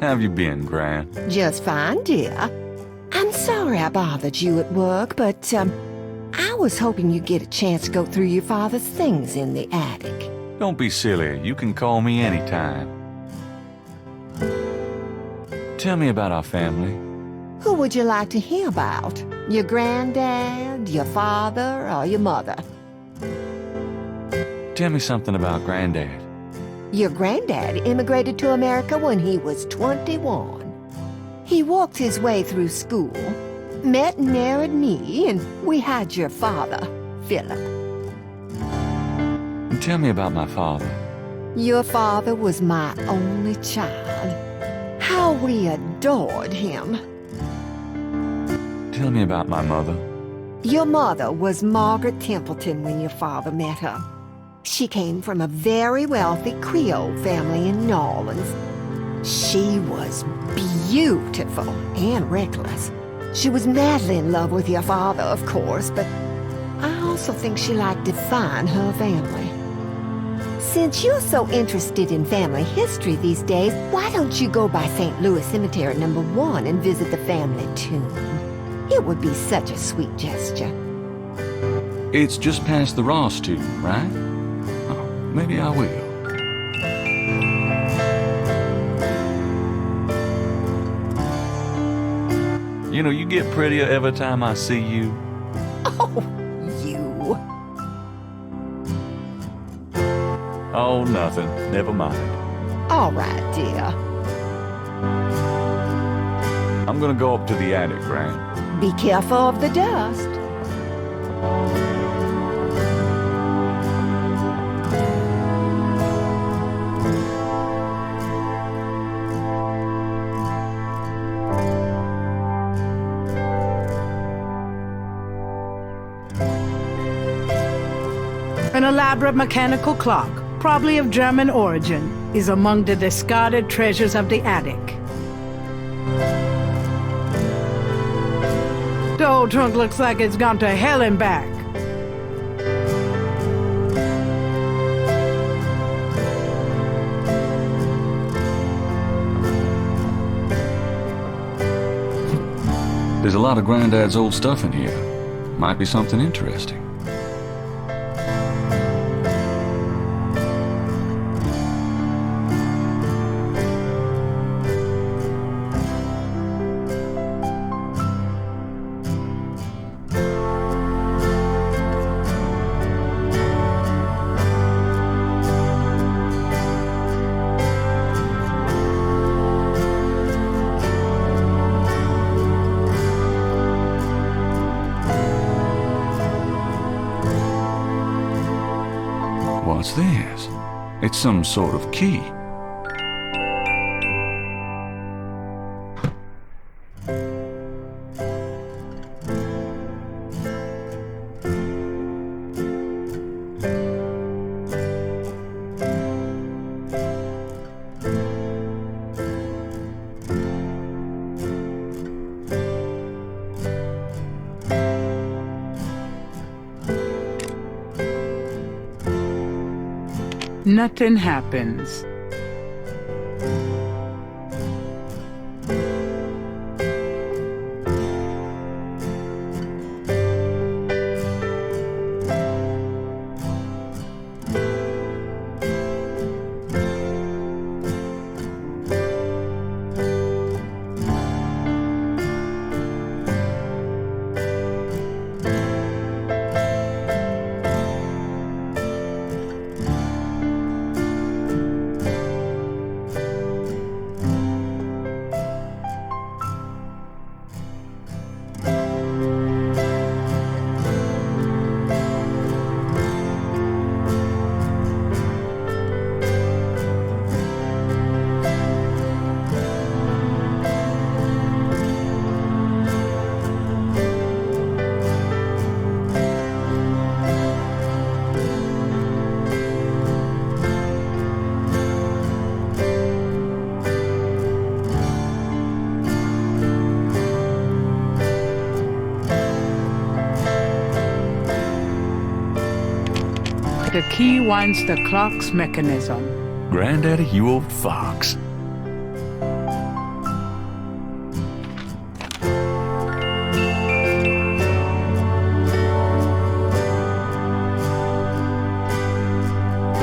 How have you been, Gran? Just fine, dear. I'm sorry I bothered you at work, but, I was hoping you'd get a chance to go through your father's things in the attic. Don't be silly. You can call me anytime. Tell me about our family. Who would you like to hear about? Your granddad, your father, or your mother? Tell me something about Granddad. Your granddad immigrated to America when he was 21. He walked his way through school, met and married me, and we had your father, Philip. And tell me about my father. Your father was my only child. How we adored him. Tell me about my mother. Your mother was Margaret Templeton when your father met her. She came from a very wealthy Creole family in New Orleans. She was beautiful and reckless. She was madly in love with your father, of course, but I also think she liked to find her family. Since you're so interested in family history these days, why don't you go by St. Louis Cemetery No. 1 and visit the family tomb? It would be such a sweet gesture. It's just past the Ross tomb, right? Oh, maybe I will. You know, you get prettier every time I see you. Oh, you. Oh, nothing. Never mind. All right, dear. I'm gonna go up to the attic, Gran. Be careful of the dust. An elaborate mechanical clock, probably of German origin, is among the discarded treasures of the attic. The old trunk looks like it's gone to hell and back. There's a lot of Granddad's old stuff in here. Might be something interesting. What's this? It's some sort of key. Nothing happens. the key winds the clock's mechanism. Granddaddy, you old fox.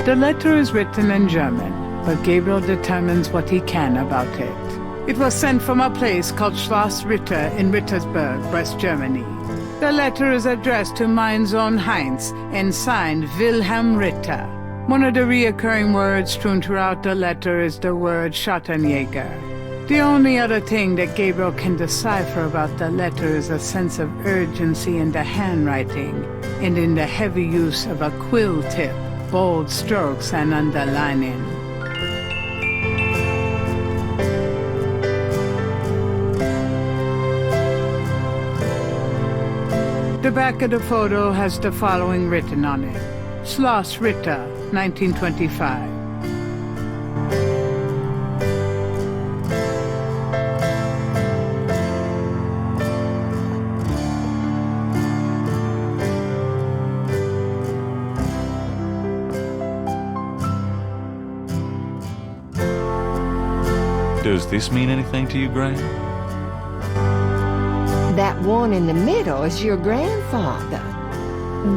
The letter is written in German, but Gabriel determines what he can about it. It was sent from a place called Schloss Ritter in Rittersberg, West Germany. The letter is addressed to mein Sohn Heinz and signed Wilhelm Ritter. One of the reoccurring words strewn throughout the letter is the word Schattenjäger. The only other thing that Gabriel can decipher about the letter is a sense of urgency in the handwriting and in the heavy use of a quill tip, bold strokes and underlining. The back of the photo has the following written on it: Schloss Ritter, 1925. Does this mean anything to you, Gran? That one in the middle is your grandfather.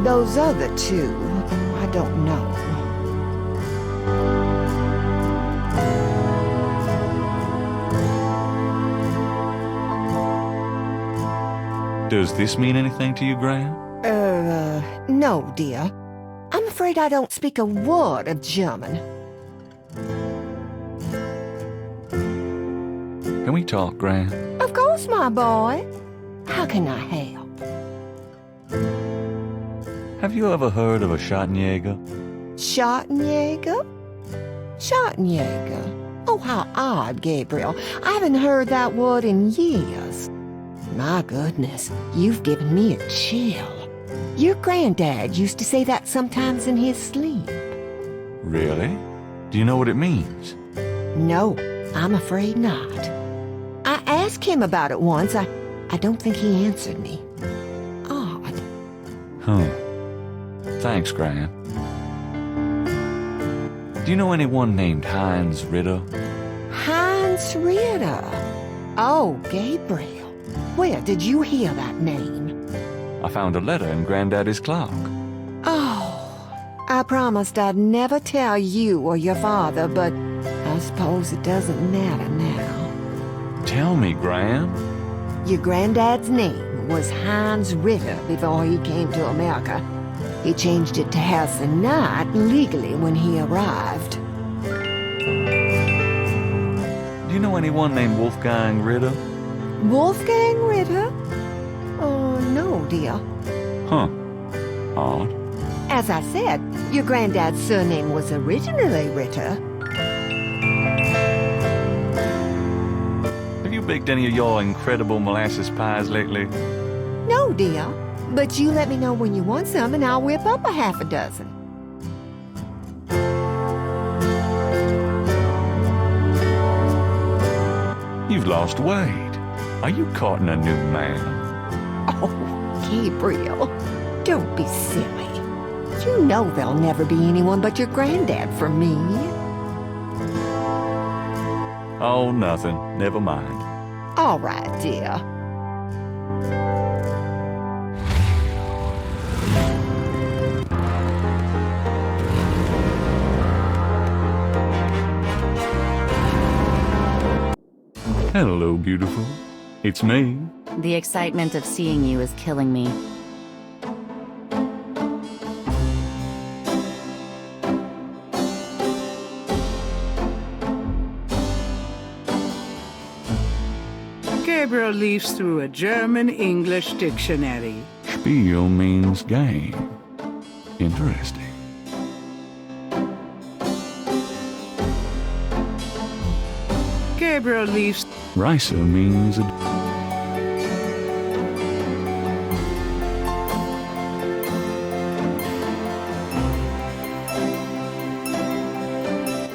Those other two, I don't know. Does this mean anything to you, Gran? No, dear. I'm afraid I don't speak a word of German. Can we talk, Gran? Of course, my boy. How can I help? Have you ever heard of a Schattenjäger? Schattenjäger? Schattenjäger? Oh, how odd, Gabriel. I haven't heard that word in years. My goodness, you've given me a chill. Your granddad used to say that sometimes in his sleep. Really? Do you know what it means? No, I'm afraid not. I asked him about it once. I don't think he answered me. Odd. Huh. Thanks, Gran. Do you know anyone named Heinz Ritter? Heinz Ritter? Oh, Gabriel. Where did you hear that name? I found a letter in Granddaddy's clock. Oh, I promised I'd never tell you or your father, but I suppose it doesn't matter now. Tell me, Gran. Your granddad's name was Heinz Ritter before he came to America. He changed it to Harrison Knight legally when he arrived. Do you know anyone named Wolfgang Ritter? Wolfgang Ritter? Oh, no, dear. Huh. Odd. As I said, your granddad's surname was originally Ritter. Have you baked any of your incredible molasses pies lately? No, dear. But you let me know when you want some and I'll whip up a half a dozen. You've lost weight. Are you courting a new man? Oh, Gabriel, don't be silly. You know there'll never be anyone but your granddad for me. Oh, nothing. Never mind. All right, dear. Hello, beautiful. It's me. The excitement of seeing you is killing me. Gabriel leafs through a German-English dictionary. Spiel means game. Interesting. Gabriel leafs Reise means a...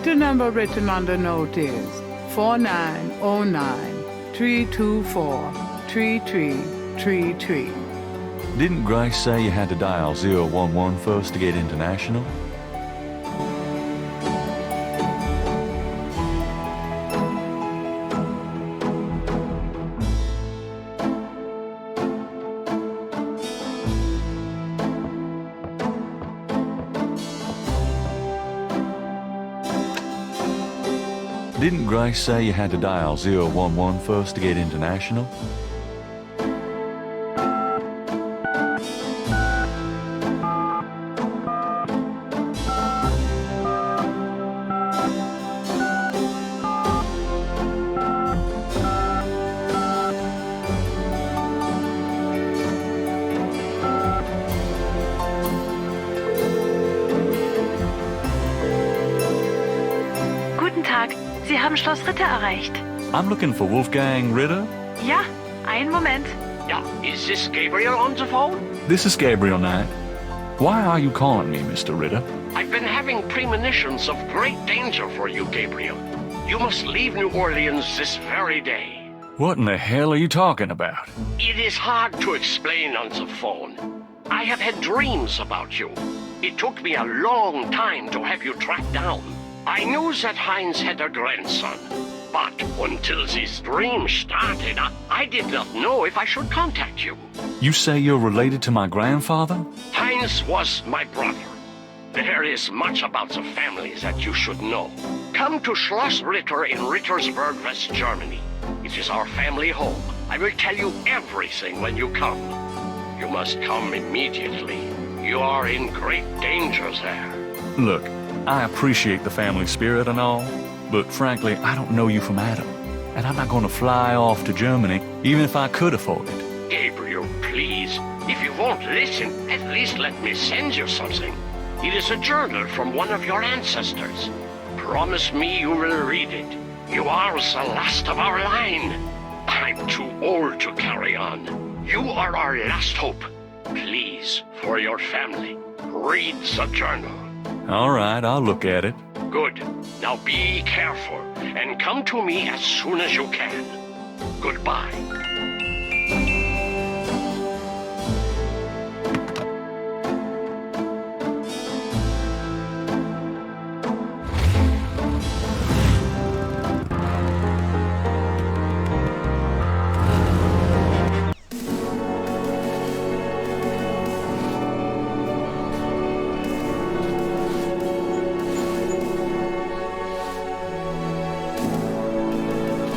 The number written on the note is 4909-324-3333. Didn't Grace say you had to dial 011 first to get international? Didn't Grace say you had to dial 011 first to get international? Guten Tag, Sie haben Schloss Ritter erreicht. I'm looking for Wolfgang Ritter. Ja, einen Moment. Yeah, is this Gabriel on the phone? This is Gabriel Knight. Why are you calling me, Mr. Ritter? I've been having premonitions of great danger for you, Gabriel. You must leave New Orleans this very day. What in the hell are you talking about? It is hard to explain on the phone. I have had dreams about you. It took me a long time to have you tracked down. I knew that Heinz had a grandson, but until this dream started, I did not know if I should contact you. You say you're related to my grandfather? Heinz was my brother. There is much about the family that you should know. Come to Schloss Ritter in Rittersberg, West Germany. It is our family home. I will tell you everything when you come. You must come immediately. You are in great danger there. Look, I appreciate the family spirit and all, but frankly, I don't know you from Adam. And I'm not going to fly off to Germany, even if I could afford it. Gabriel, please. If you won't listen, at least let me send you something. It is a journal from one of your ancestors. Promise me you will read it. You are the last of our line. I'm too old to carry on. You are our last hope. Please, for your family, read the journal. All right, I'll look at it. Good. Now be careful and come to me as soon as you can. Goodbye.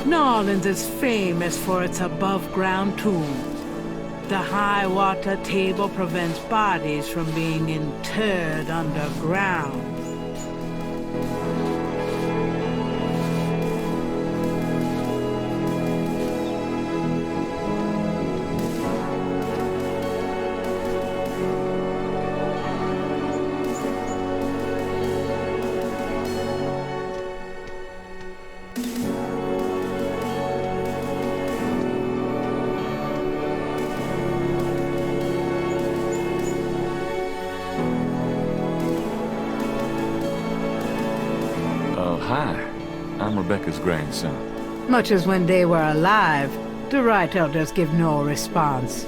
New Orleans is famous for its above-ground tombs. The high-water table prevents bodies from being interred underground. Hi, I'm Rebecca's grandson. Much as when they were alive, the Wright elders give no response.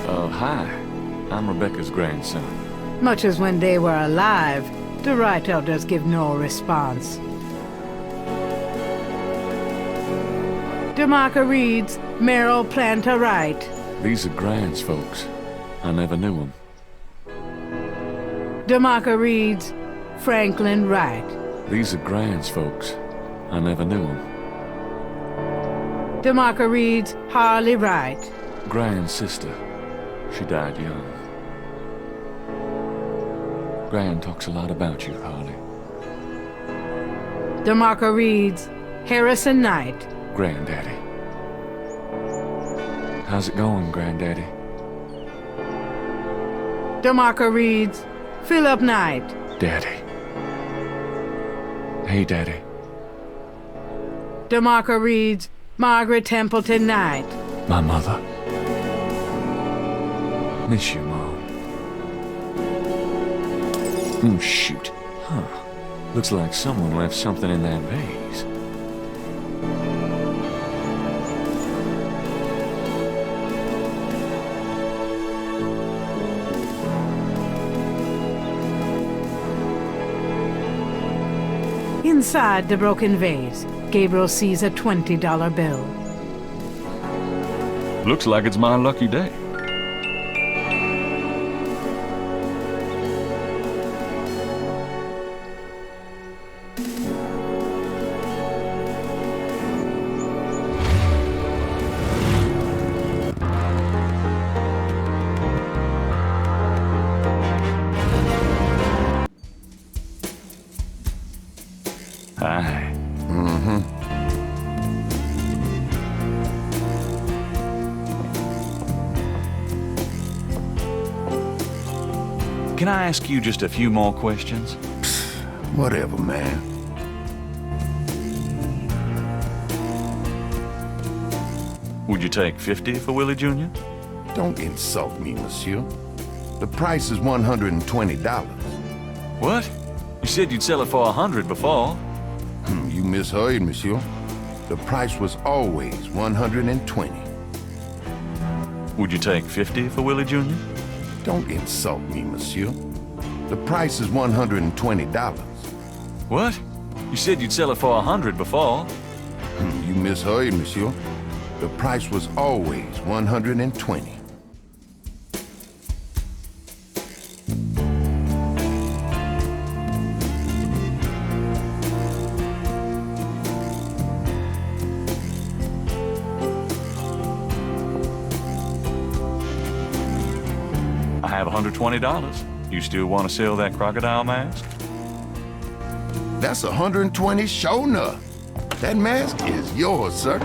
Hi, I'm Rebecca's grandson. Much as when they were alive, the Wright elders give no response. DeMarco reads, Merrill Planter Wright. These are Grand's folks. I never knew them. DeMarco reads, Franklin Wright. These are Grand's folks. I never knew them. DeMarco reads, Harley Wright. Grand's sister. She died young. Grand talks a lot about you, Harley. DeMarco reads, Harrison Knight. Granddaddy. How's it going, Granddaddy? DeMarco reads, Philip Knight. Daddy. Hey, Daddy. DeMarco reads, Margaret Templeton Knight. My mother. Miss you, Mom. Oh, shoot. Huh. Looks like someone left something in that vase. Inside the broken vase, Gabriel sees a $20 bill. Looks like it's my lucky day. Aye. Can I ask you just a few more questions? Whatever, man. Would you take 50 for Willie Jr.? Don't insult me, monsieur. The price is $120. What? You said you'd sell it for 100 before. You misheard, monsieur. The price was always $120. Would you take 50 for Willie Jr.? Don't insult me, monsieur. The price is $120. What? You said you'd sell it for 100 before. You misheard, monsieur. The price was always $120. I have $120. You still want to sell that crocodile mask? That's $120 sure enough. That mask is yours, sir.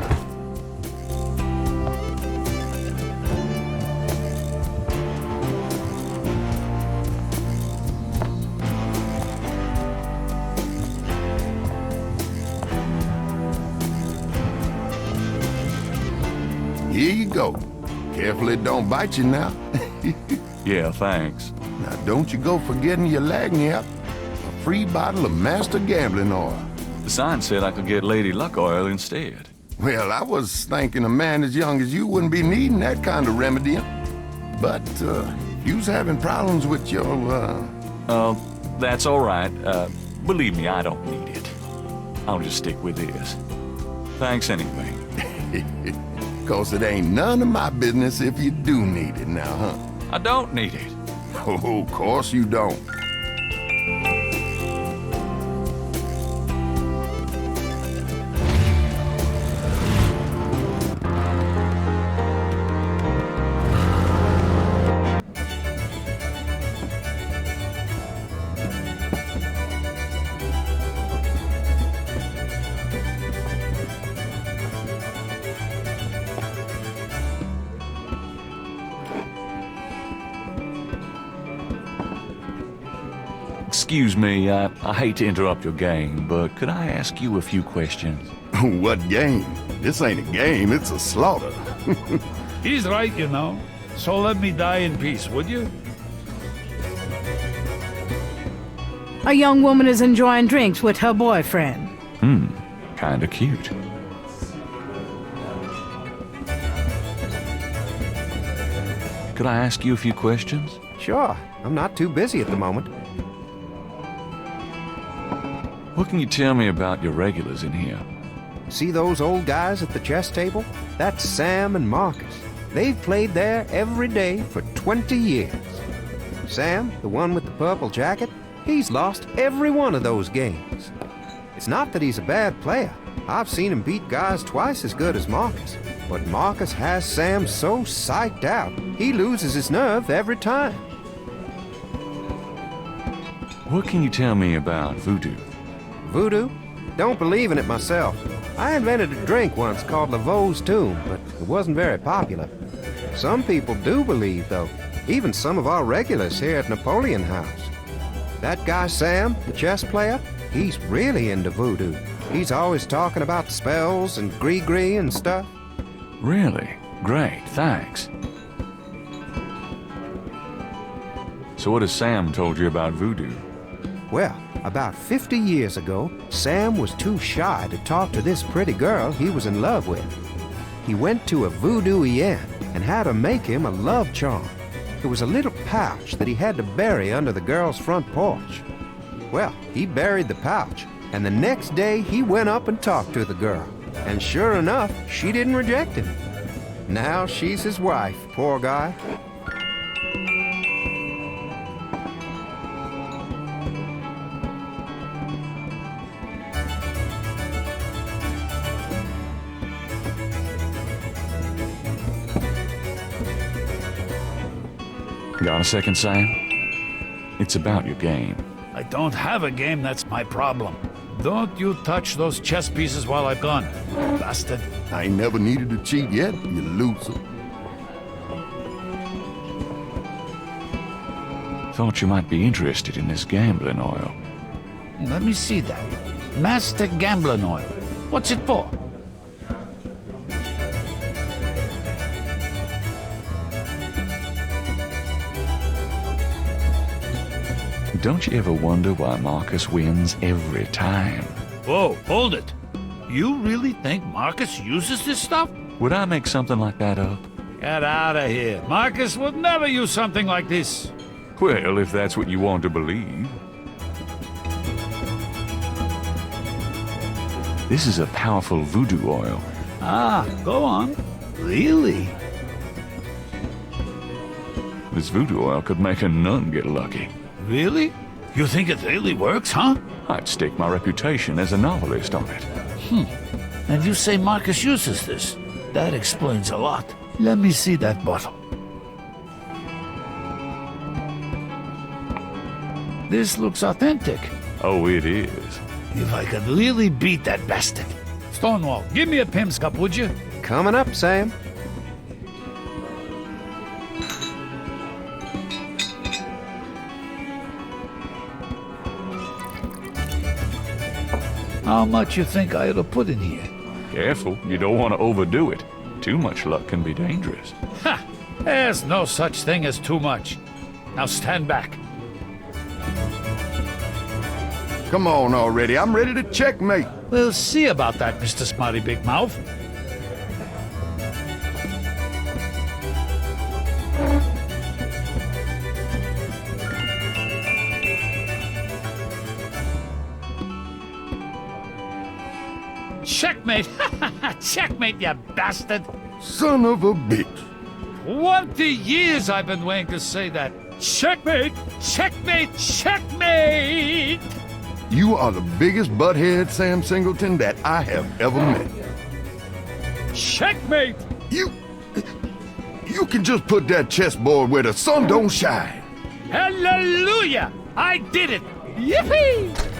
Here you go. Careful it don't bite you now. Yeah, thanks. Now don't you go forgetting your lagniappe. A free bottle of Master Gambling Oil. The sign said I could get Lady Luck Oil instead. Well, I was thinking a man as young as you wouldn't be needing that kind of remedy. But, you's having problems with your, That's all right. Believe me, I don't need it. I'll just stick with this. Thanks anyway. 'Cause it ain't none of my business if you do need it now, huh? I don't need it. Oh, of course you don't. Excuse me, I hate to interrupt your game, but could I ask you a few questions? What game? This ain't a game, it's a slaughter. He's right, you know. So let me die in peace, would you? A young woman is enjoying drinks with her boyfriend. Kinda cute. Could I ask you a few questions? Sure. I'm not too busy at the moment. What can you tell me about your regulars in here? See those old guys at the chess table? That's Sam and Marcus. They've played there every day for 20 years. Sam, the one with the purple jacket, he's lost every one of those games. It's not that he's a bad player. I've seen him beat guys twice as good as Marcus. But Marcus has Sam so psyched out, he loses his nerve every time. What can you tell me about voodoo? Voodoo? Don't believe in it myself. I invented a drink once called Laveau's Tomb, but it wasn't very popular. Some people do believe, though. Even some of our regulars here at Napoleon House. That guy Sam, the chess player, he's really into voodoo. He's always talking about spells and gree-gree and stuff. Really? Great, thanks. So what has Sam told you about voodoo? Well, about 50 years ago, Sam was too shy to talk to this pretty girl he was in love with. He went to a voodooienne and had her make him a love charm. It was a little pouch that he had to bury under the girl's front porch. Well, he buried the pouch, and the next day he went up and talked to the girl. And sure enough, she didn't reject him. Now she's his wife, poor guy. Got a second, Sam? It's about your game. I don't have a game, that's my problem. Don't you touch those chess pieces while I'm gone, bastard. I ain't never needed to cheat yet, you loser. Thought you might be interested in this gambling oil. Let me see that. Master Gambling Oil. What's it for? Don't you ever wonder why Marcus wins every time? Whoa, hold it. You really think Marcus uses this stuff? Would I make something like that up? Get out of here. Marcus would never use something like this. Well, if that's what you want to believe. This is a powerful voodoo oil. Ah, go on. Really? This voodoo oil could make a nun get lucky. Really? You think it really works, huh? I'd stake my reputation as a novelist on it. And you say Marcus uses this? That explains a lot. Let me see that bottle. This looks authentic. Oh, it is. If I could really beat that bastard. Stonewall, give me a Pim's cup, would you? Coming up, Sam. How much you think I ought to put in here? Careful, you don't want to overdo it. Too much luck can be dangerous. Ha! There's no such thing as too much. Now stand back. Come on already, I'm ready to checkmate. We'll see about that, Mr. Smarty Big Mouth. Checkmate! Checkmate, you bastard! Son of a bitch. 20 years I've been waiting to say that. Checkmate! Checkmate! Checkmate! You are the biggest butthead, Sam Singleton, that I have ever met. Checkmate! You can just put that chessboard where the sun don't shine. Hallelujah! I did it! Yippee!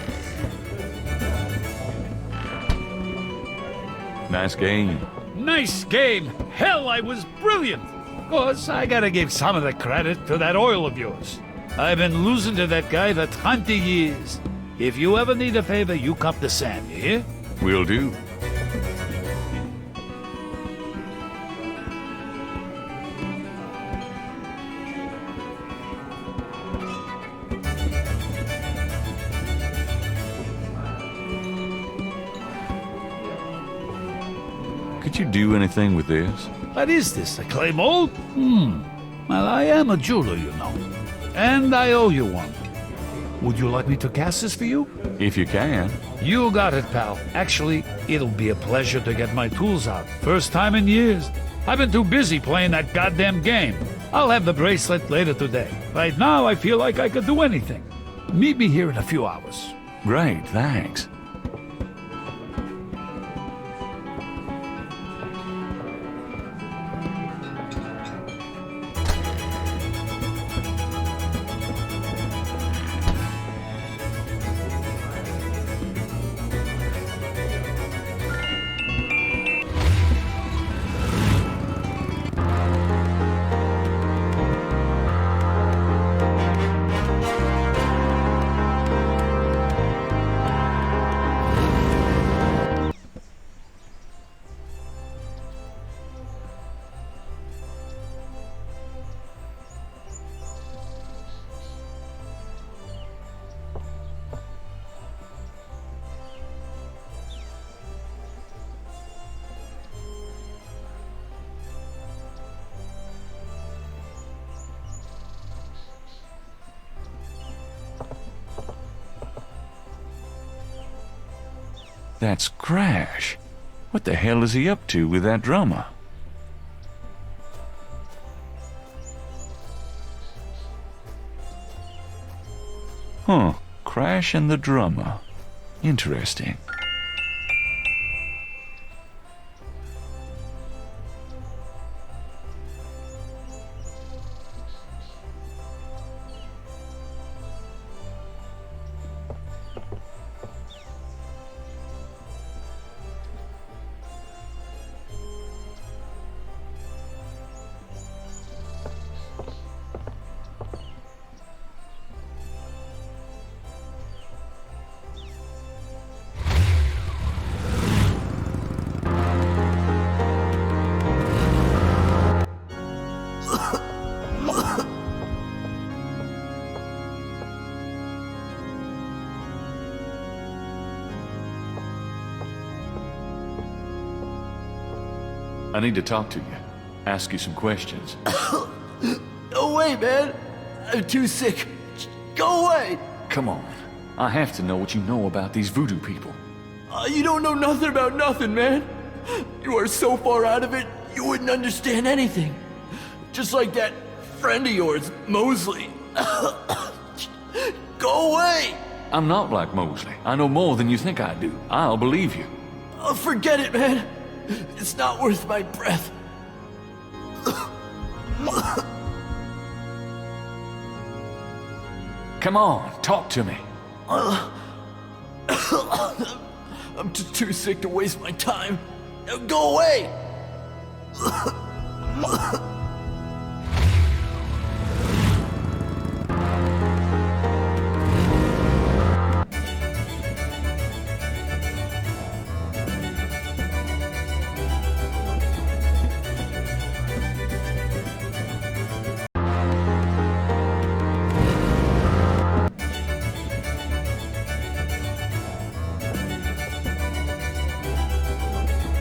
Nice game. Nice game! Hell, I was brilliant! Of course, I gotta give some of the credit to that oil of yours. I've been losing to that guy for 20 years. If you ever need a favor, you come to Sam, you hear? Will do. Could you do anything with this? What is this, a clay mold? Well, I am a jeweler, you know. And I owe you one. Would you like me to cast this for you? If you can. You got it, pal. Actually, it'll be a pleasure to get my tools out. First time in years. I've been too busy playing that goddamn game. I'll have the bracelet later today. Right now, I feel like I could do anything. Meet me here in a few hours. Great, thanks. That's Crash. What the hell is he up to with that drummer? Huh, Crash and the drummer. Interesting. I need to talk to you. Ask you some questions. No way, man. I'm too sick. Go away. Come on. I have to know what you know about these voodoo people. You don't know nothing about nothing, man. You are so far out of it, you wouldn't understand anything. Just like that friend of yours, Mosley. Go away! I'm not like Mosley. I know more than you think I do. I'll believe you. Forget it, man. It's not worth my breath. Come on, talk to me. I'm just too sick to waste my time. Now go away!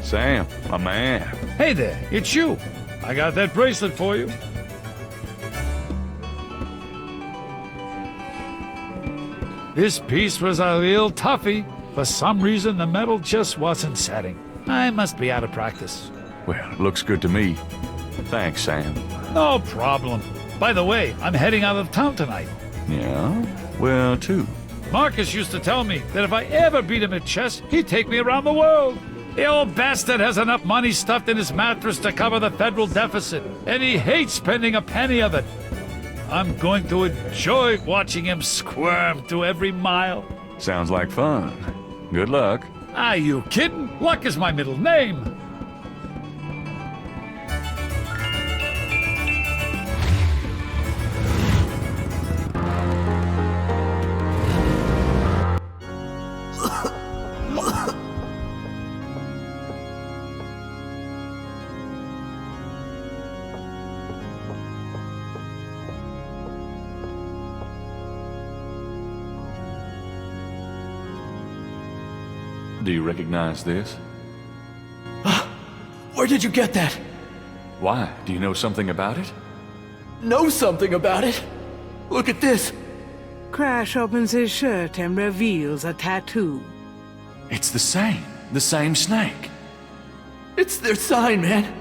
Sam, my man. Hey there, it's you. I got that bracelet for you. This piece was a real toughie. For some reason, the metal just wasn't setting. I must be out of practice. Well, looks good to me. Thanks, Sam. No problem. By the way, I'm heading out of town tonight. Yeah? Where to? Marcus used to tell me that if I ever beat him at chess, he'd take me around the world. The old bastard has enough money stuffed in his mattress to cover the federal deficit, and he hates spending a penny of it. I'm going to enjoy watching him squirm through every mile. Sounds like fun. Good luck. Are you kidding? Luck is my middle name. Do you recognize this? Where did you get that? Why? Do you know something about it? Know something about it? Look at this. Crash opens his shirt and reveals a tattoo. It's the same snake. It's their sign, man.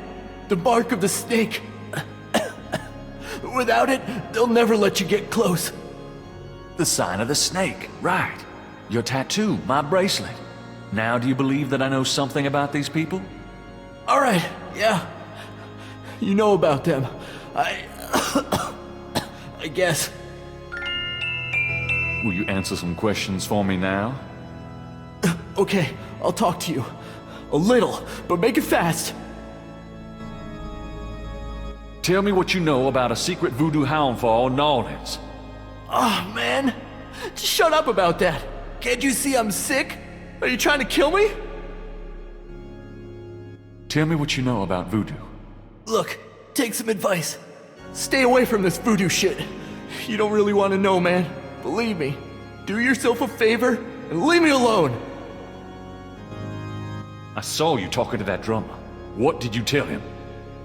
The mark of the snake. Without it, they'll never let you get close. The sign of the snake, right. Your tattoo, my bracelet. Now do you believe that I know something about these people? All right, yeah. You know about them. I guess. Will you answer some questions for me now? Okay, I'll talk to you. A little, but make it fast. Tell me what you know about a secret voodoo hound fall in New Orleans. Oh, man. Just shut up about that. Can't you see I'm sick? Are you trying to kill me? Tell me what you know about voodoo. Look, take some advice. Stay away from this voodoo shit. You don't really want to know, man. Believe me. Do yourself a favor and leave me alone. I saw you talking to that drummer. What did you tell him?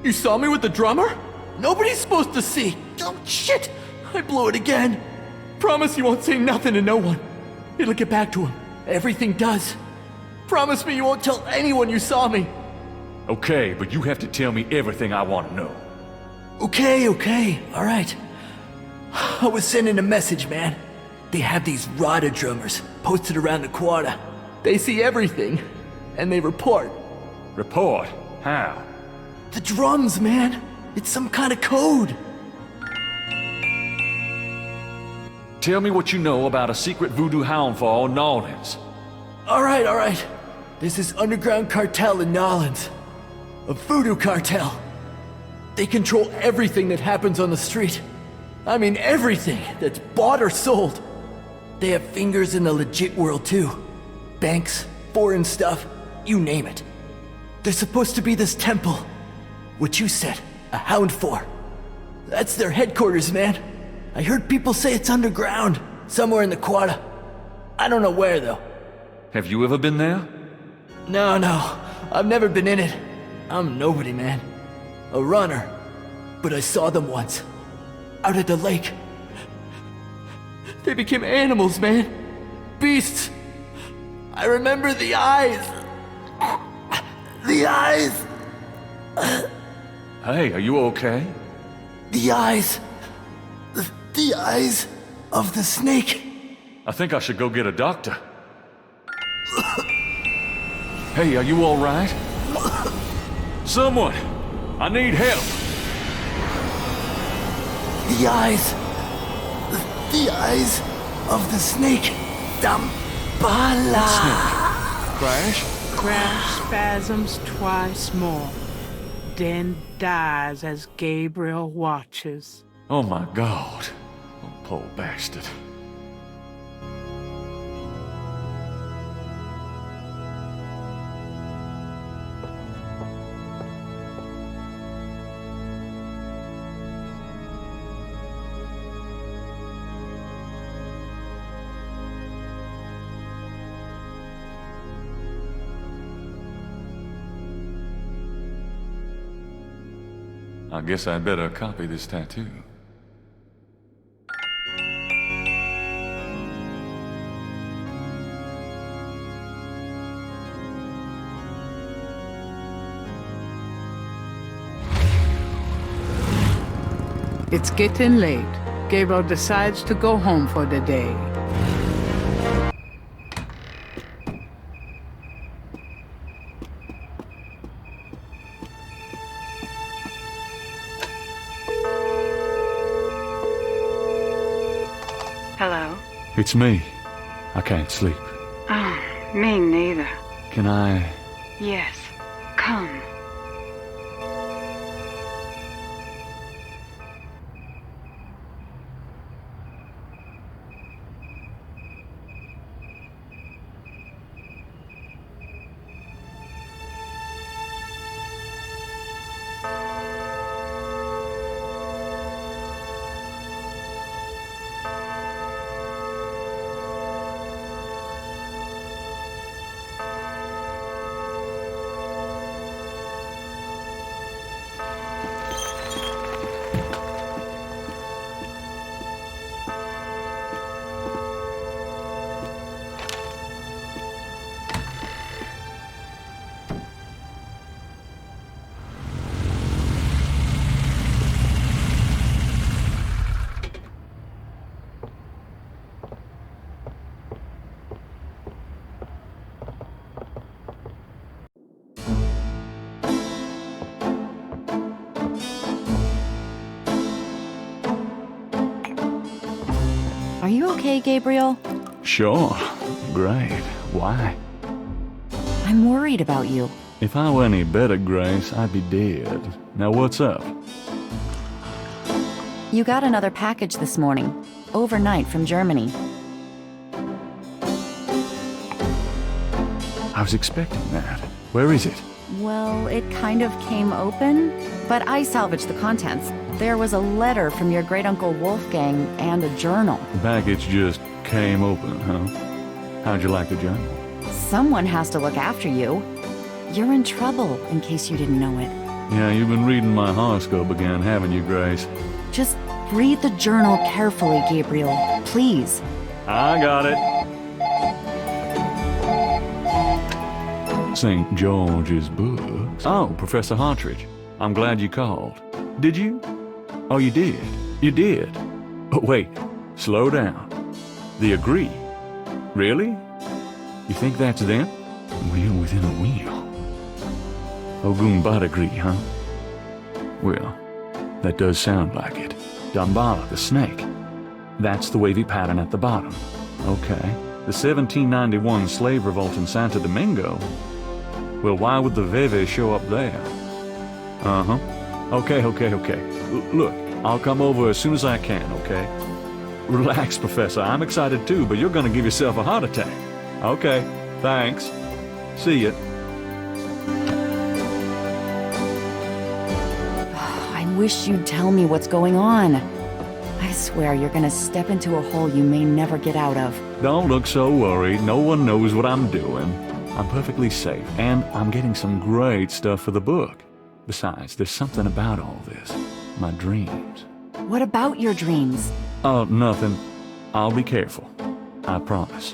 You saw me with the drummer? Nobody's supposed to see. Oh, shit. I blew it again. Promise you won't say nothing to no one. It'll get back to him. Everything does. Promise me you won't tell anyone you saw me. Okay, but you have to tell me everything I want to know. Okay, all right. I was sending a message, man. They have these RADA drummers posted around the quarter. They see everything, and they report. Report? How? The drums, man. It's some kind of code. Tell me what you know about a secret voodoo hound fall in New Orleans. All right. There's this underground cartel in New Orleans. A voodoo cartel. They control everything that happens on the street. I mean everything that's bought or sold. They have fingers in the legit world too. Banks, foreign stuff, you name it. There's supposed to be this temple. What you said, a hound for. That's their headquarters, man. I heard people say it's underground, somewhere in the quarter. I don't know where though. Have you ever been there? No, I've never been in it. I'm nobody, man. A runner. But I saw them once. Out at the lake. They became animals, man. Beasts. I remember the eyes. The eyes. Hey, are you okay? The eyes. The eyes of the snake. I think I should go get a doctor. Hey, are you all right? Someone! I need help! The eyes. The eyes of the snake. Dambala. Snake. Crash? Crash spasms twice more, then dies as Gabriel watches. Oh my God. Oh, poor bastard. I guess I'd better copy this tattoo. It's getting late. Gabriel decides to go home for the day. Hello? It's me. I can't sleep. Oh, me neither. Can I... Yes. Come. Are you okay, Gabriel? Sure. Great. Why? I'm worried about you. If I were any better, Grace, I'd be dead. Now what's up? You got another package this morning, overnight from Germany. I was expecting that. Where is it? Well, it kind of came open, but I salvaged the contents. There was a letter from your great-uncle Wolfgang and a journal. The package just came open, huh? How'd you like the journal? Someone has to look after you. You're in trouble, in case you didn't know it. Yeah, you've been reading my horoscope again, haven't you, Grace? Just read the journal carefully, Gabriel. Please. I got it. St. George's books. Oh, Professor Hartridge. I'm glad you called. Did you? Oh, you did. You did. Oh, wait. Slow down. The agree. Really? You think that's them? Wheel within a wheel. Ogun agree, huh? Well, that does sound like it. Dambala, the snake. That's the wavy pattern at the bottom. Okay. The 1791 slave revolt in Santo Domingo? Well, why would the Veve show up there? Uh-huh. Okay. Look, I'll come over as soon as I can, okay? Relax, Professor. I'm excited too, but you're gonna give yourself a heart attack. Okay, thanks. See ya. I wish you'd tell me what's going on. I swear you're gonna step into a hole you may never get out of. Don't look so worried. No one knows what I'm doing. I'm perfectly safe, and I'm getting some great stuff for the book. Besides, there's something about all this. My dreams. What about your dreams? Oh, nothing. I'll be careful. I promise.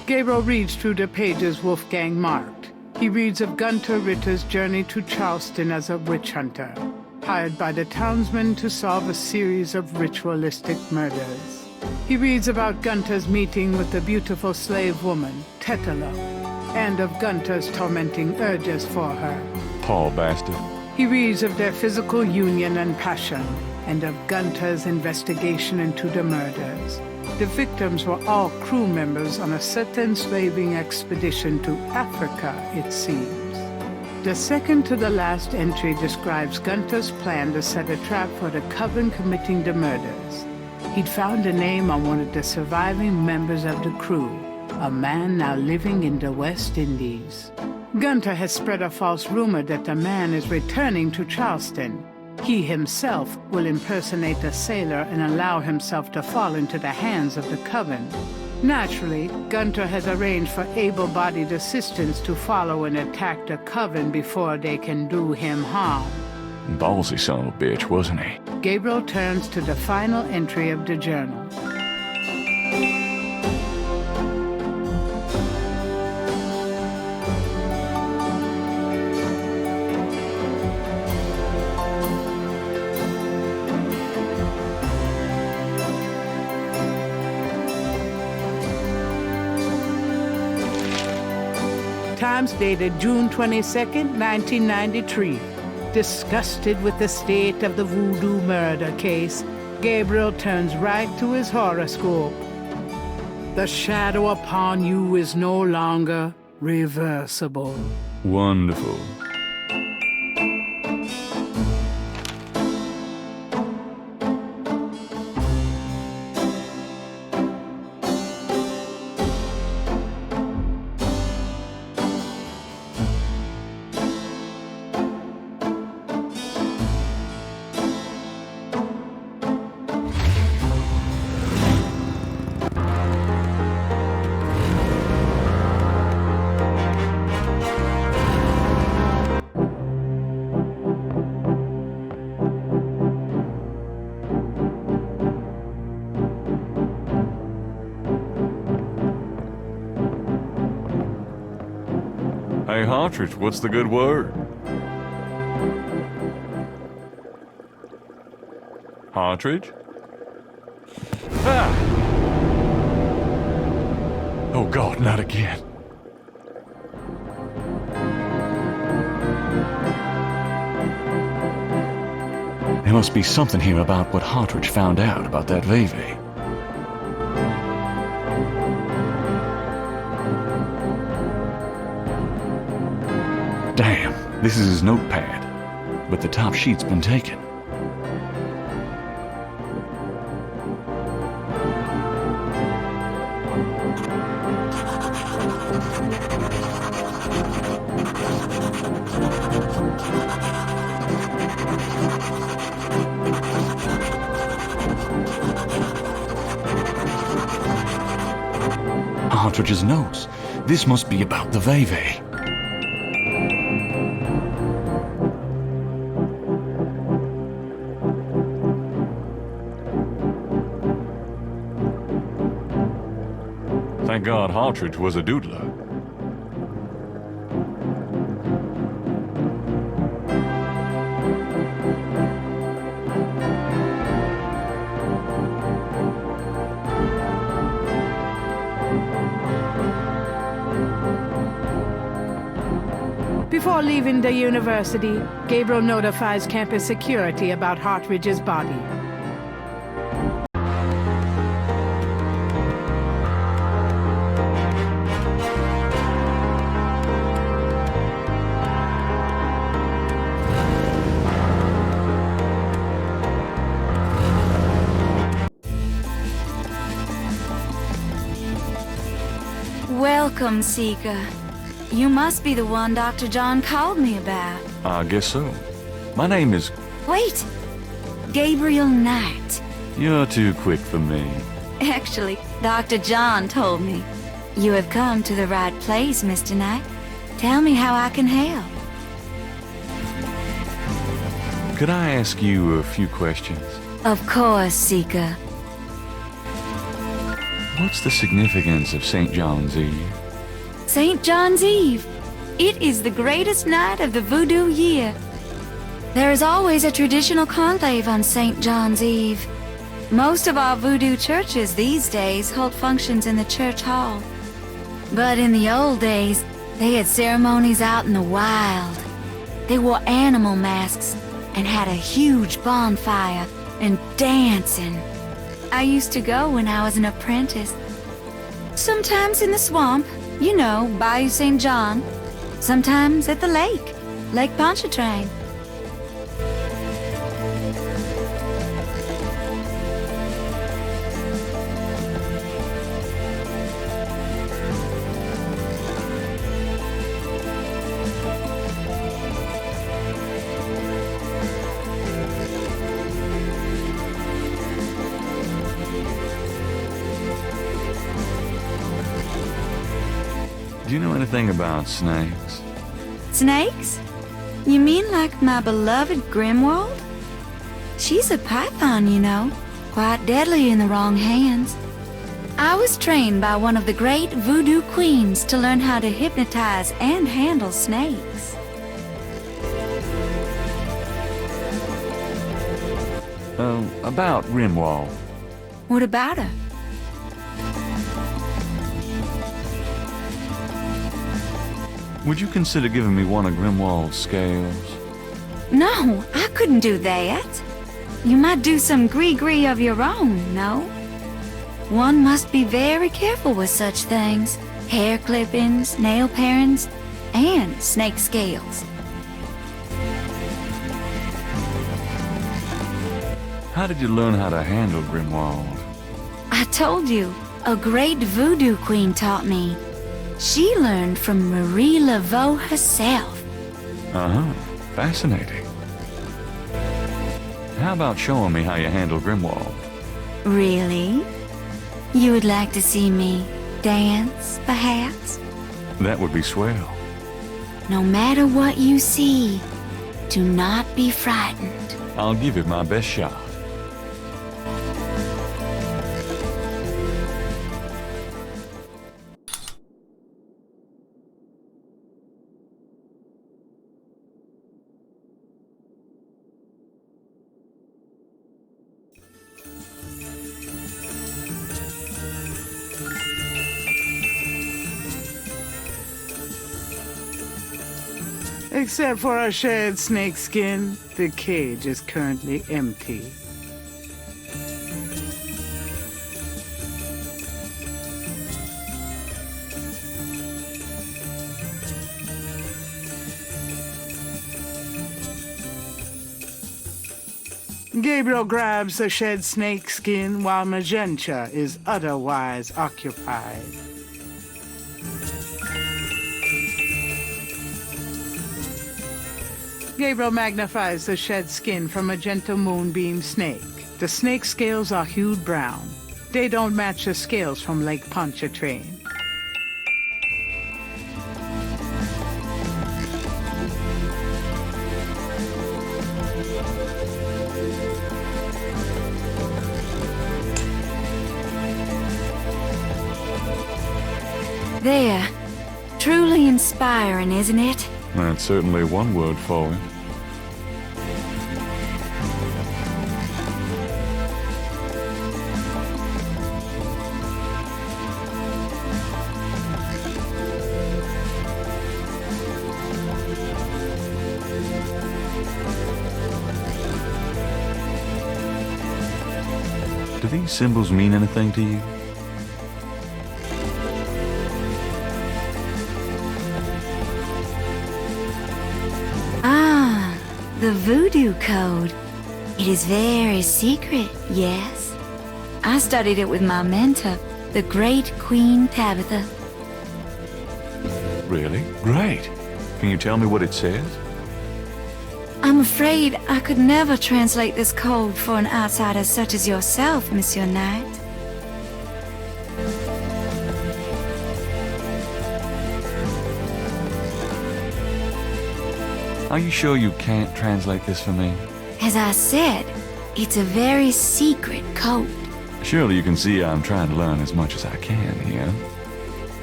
Gabriel reads through the pages Wolfgang marked. He reads of Gunther Ritter's journey to Charleston as a witch hunter, hired by the townsmen to solve a series of ritualistic murders. He reads about Gunther's meeting with the beautiful slave woman, Tetela, and of Gunther's tormenting urges for her. Paul bastard. He reads of their physical union and passion, and of Gunther's investigation into the murders. The victims were all crew members on a set enslaving expedition to Africa, it seems. The second to the last entry describes Gunther's plan to set a trap for the coven committing the murders. He'd found a name on one of the surviving members of the crew, a man now living in the West Indies. Gunther has spread a false rumor that the man is returning to Charleston. He himself will impersonate a sailor and allow himself to fall into the hands of the coven. Naturally, Gunther has arranged for able-bodied assistants to follow and attack the coven before they can do him harm. Ballsy son of a bitch, wasn't he? Gabriel turns to the final entry of the journal. Times dated June 22nd, 1993. Disgusted with the state of the voodoo murder case, Gabriel turns right to his horoscope. The shadow upon you is no longer reversible. Wonderful. Hey, Hartridge, what's the good word? Hartridge? Ah! Oh, God, not again. There must be something here about what Hartridge found out about that Veve. Damn, this is his notepad, but the top sheet's been taken. Hartridge's notes. This must be about the Veve. Thank God Hartridge was a doodler. Before leaving the university, Gabriel notifies campus security about Hartridge's body. Welcome, Seeker. You must be the one Dr. John called me about. I guess so. My name is... Wait! Gabriel Knight. You're too quick for me. Actually, Dr. John told me. You have come to the right place, Mr. Knight. Tell me how I can help. Could I ask you a few questions? Of course, Seeker. What's the significance of St. John's Eve? St. John's Eve. It is the greatest night of the voodoo year. There is always a traditional conclave on St. John's Eve. Most of our voodoo churches these days hold functions in the church hall. But in the old days, they had ceremonies out in the wild. They wore animal masks and had a huge bonfire and dancing. I used to go when I was an apprentice. Sometimes in the swamp, you know, Bayou St. John. Sometimes at the lake, Lake Pontchartrain. Do you know anything about snakes? Snakes? You mean like my beloved Grimwald? She's a python, you know. Quite deadly in the wrong hands. I was trained by one of the great voodoo queens to learn how to hypnotize and handle snakes. About Grimwald. What about her? Would you consider giving me one of Grimwald's scales? No, I couldn't do that. You might do some gree-gree of your own, no? One must be very careful with such things. Hair clippings, nail parings, and snake scales. How did you learn how to handle Grimwald? I told you, a great voodoo queen taught me. She learned from Marie Laveau herself. Uh-huh. Fascinating. How about showing me how you handle Grimwald? Really? You would like to see me dance, perhaps? That would be swell. No matter what you see, do not be frightened. I'll give it my best shot. Except for a shared snake skin, the cage is currently empty. Gabriel grabs the shed snake skin while Magenta is otherwise occupied. Gabriel magnifies the shed skin from Magenta Moonbeam Snake. The snake scales are hued brown. They don't match the scales from Lake Pontchartrain. There. Truly inspiring, isn't it? That's certainly one word for it. Do these symbols mean anything to you? The voodoo code. It is very secret, yes. I studied it with my mentor, the great Queen Tabitha. Really? Great. Can you tell me what it says? I'm afraid I could never translate this code for an outsider such as yourself, Monsieur Knight. Are you sure you can't translate this for me? As I said, it's a very secret code. Surely you can see I'm trying to learn as much as I can here.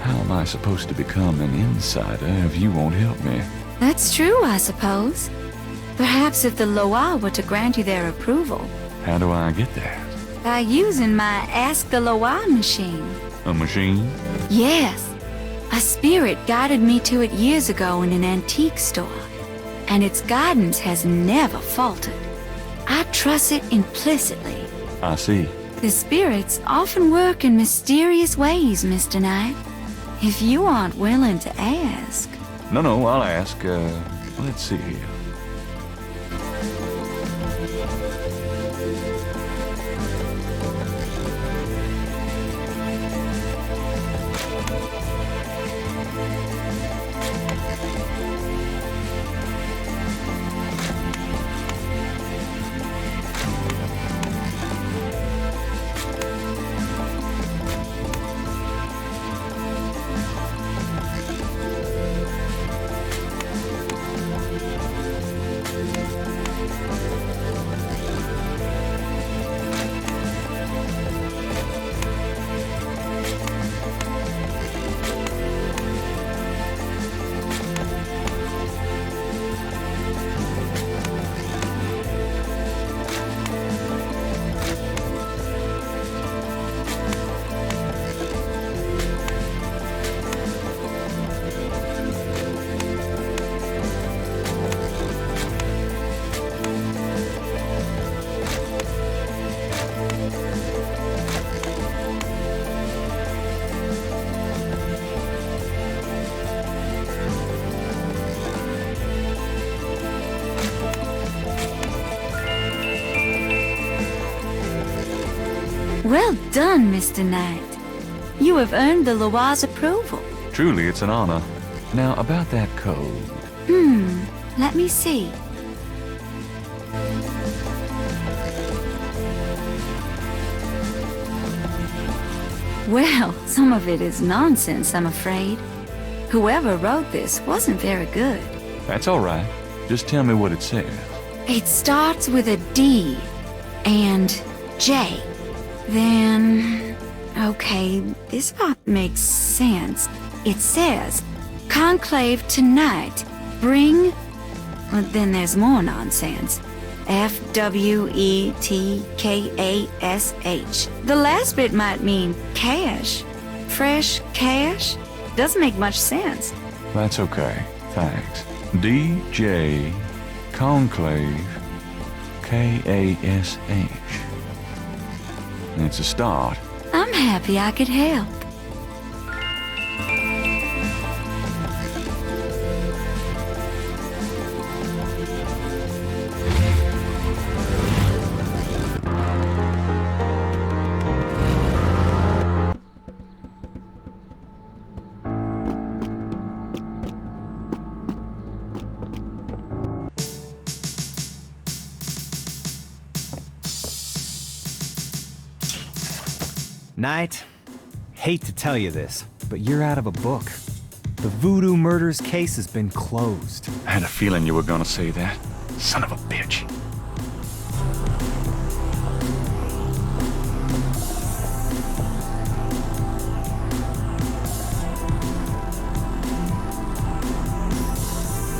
How am I supposed to become an insider if you won't help me? That's true, I suppose. Perhaps if the Loa were to grant you their approval. How do I get that? By using my Ask the Loa machine. A machine? Yes. A spirit guided me to it years ago in an antique store. And its guidance has never faltered. I trust it implicitly. I see. The spirits often work in mysterious ways, Mr. Knight. If you aren't willing to ask... No, I'll ask. Let's see here. Well done, Mr. Knight. You have earned the Loa's approval. Truly, it's an honor. Now, about that code. Let me see. Well, some of it is nonsense, I'm afraid. Whoever wrote this wasn't very good. That's all right. Just tell me what it says. It starts with a D and J. Then... okay, this part makes sense. It says, Conclave tonight, bring... well, then there's more nonsense. F-W-E-T-K-A-S-H. The last bit might mean cash. Fresh cash? Doesn't make much sense. That's okay. Thanks. D.J. Conclave K-A-S-H. It's a start. I'm happy I could help. Knight, hate to tell you this, but you're out of a book. The Voodoo Murders case has been closed. I had a feeling you were gonna say that. Son of a bitch.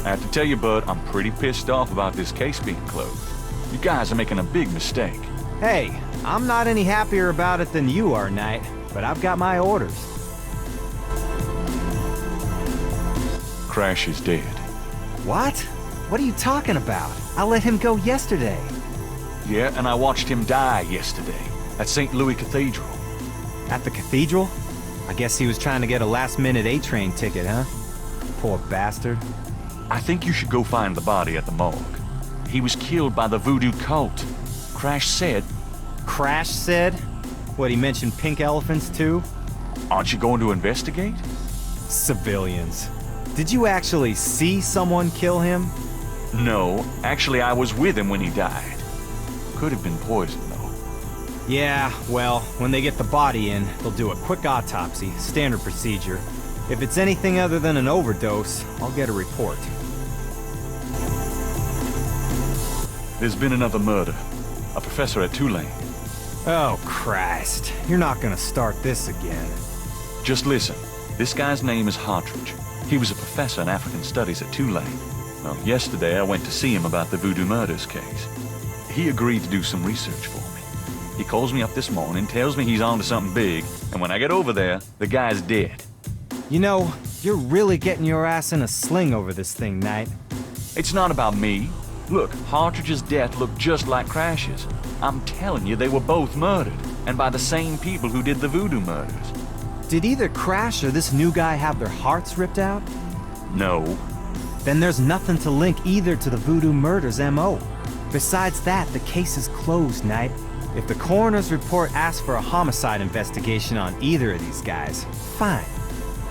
I have to tell you, Bud, I'm pretty pissed off about this case being closed. You guys are making a big mistake. Hey, I'm not any happier about it than you are, Knight, but I've got my orders. Crash is dead. What? What are you talking about? I let him go yesterday. Yeah, and I watched him die yesterday at St. Louis Cathedral. At the cathedral? I guess he was trying to get a last-minute A-train ticket, huh? Poor bastard. I think you should go find the body at the morgue. He was killed by the voodoo cult. Crash said... Crash said? What, he mentioned pink elephants too? Aren't you going to investigate? Civilians. Did you actually see someone kill him? No, actually I was with him when he died. Could have been poison, though. Yeah, well, when they get the body in, they'll do a quick autopsy, standard procedure. If it's anything other than an overdose, I'll get a report. There's been another murder. A professor at Tulane. Oh, Christ. You're not gonna start this again. Just listen. This guy's name is Hartridge. He was a professor in African Studies at Tulane. Well, yesterday I went to see him about the voodoo murders case. He agreed to do some research for me. He calls me up this morning, tells me he's onto something big, and when I get over there, the guy's dead. You know, you're really getting your ass in a sling over this thing, Knight. It's not about me. Look, Hartridge's death looked just like Crash's. I'm telling you, they were both murdered, and by the same people who did the voodoo murders. Did either Crash or this new guy have their hearts ripped out? No. Then there's nothing to link either to the voodoo murders M.O. Besides that, the case is closed, Knight. If the coroner's report asks for a homicide investigation on either of these guys, fine.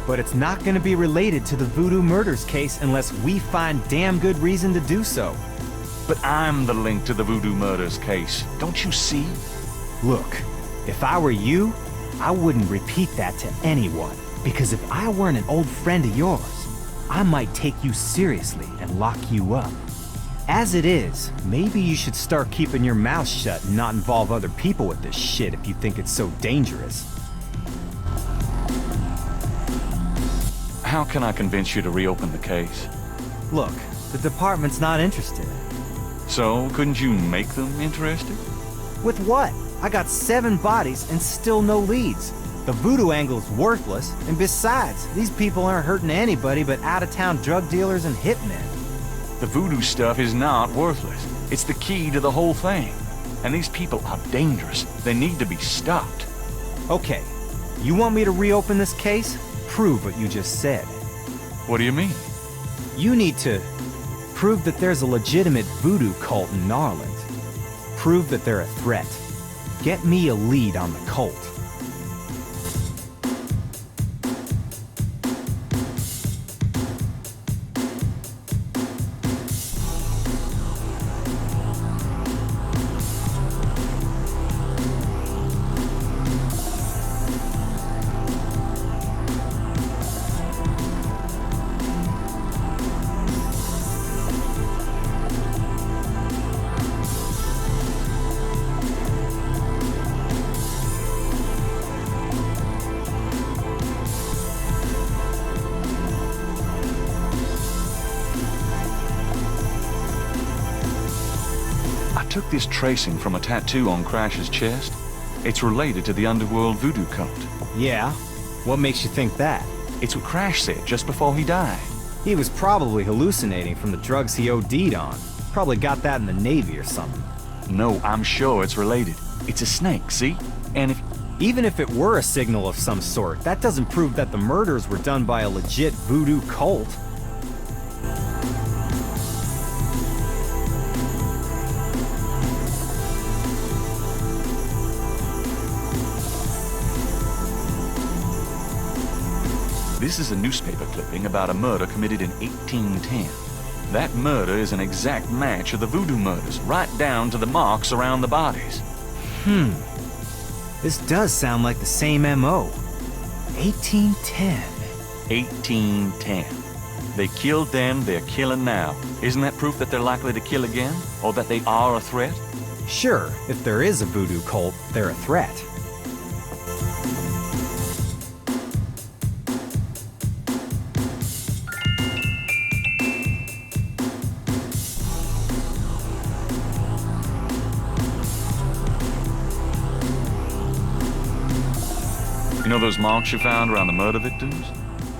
But it's not gonna be related to the voodoo murders case unless we find damn good reason to do so. But I'm the link to the voodoo murders case. Don't you see? Look, if I were you, I wouldn't repeat that to anyone. Because if I weren't an old friend of yours, I might take you seriously and lock you up. As it is, maybe you should start keeping your mouth shut and not involve other people with this shit if you think it's so dangerous. How can I convince you to reopen the case? Look, the department's not interested. So, couldn't you make them interested? With what? I got 7 bodies and still no leads. The voodoo angle's worthless, and besides, these people aren't hurting anybody but out-of-town drug dealers and hitmen. The voodoo stuff is not worthless. It's the key to the whole thing. And these people are dangerous. They need to be stopped. Okay, you want me to reopen this case? Prove what you just said. What do you mean? You need to prove that there's a legitimate voodoo cult in Narland. Prove that they're a threat. Get me a lead on the cult. I took this tracing from a tattoo on Crash's chest. It's related to the underworld voodoo cult. Yeah? What makes you think that? It's what Crash said just before he died. He was probably hallucinating from the drugs he OD'd on. Probably got that in the Navy or something. No, I'm sure it's related. It's a snake, see? And even if it were a signal of some sort, that doesn't prove that the murders were done by a legit voodoo cult. This is a newspaper clipping about a murder committed in 1810. That murder is an exact match of the voodoo murders, right down to the marks around the bodies. This does sound like the same M.O. 1810. 1810. They killed then, they're killing now. Isn't that proof that they're likely to kill again? Or that they are a threat? Sure, if there is a voodoo cult, they're a threat. You know those marks you found around the murder victims?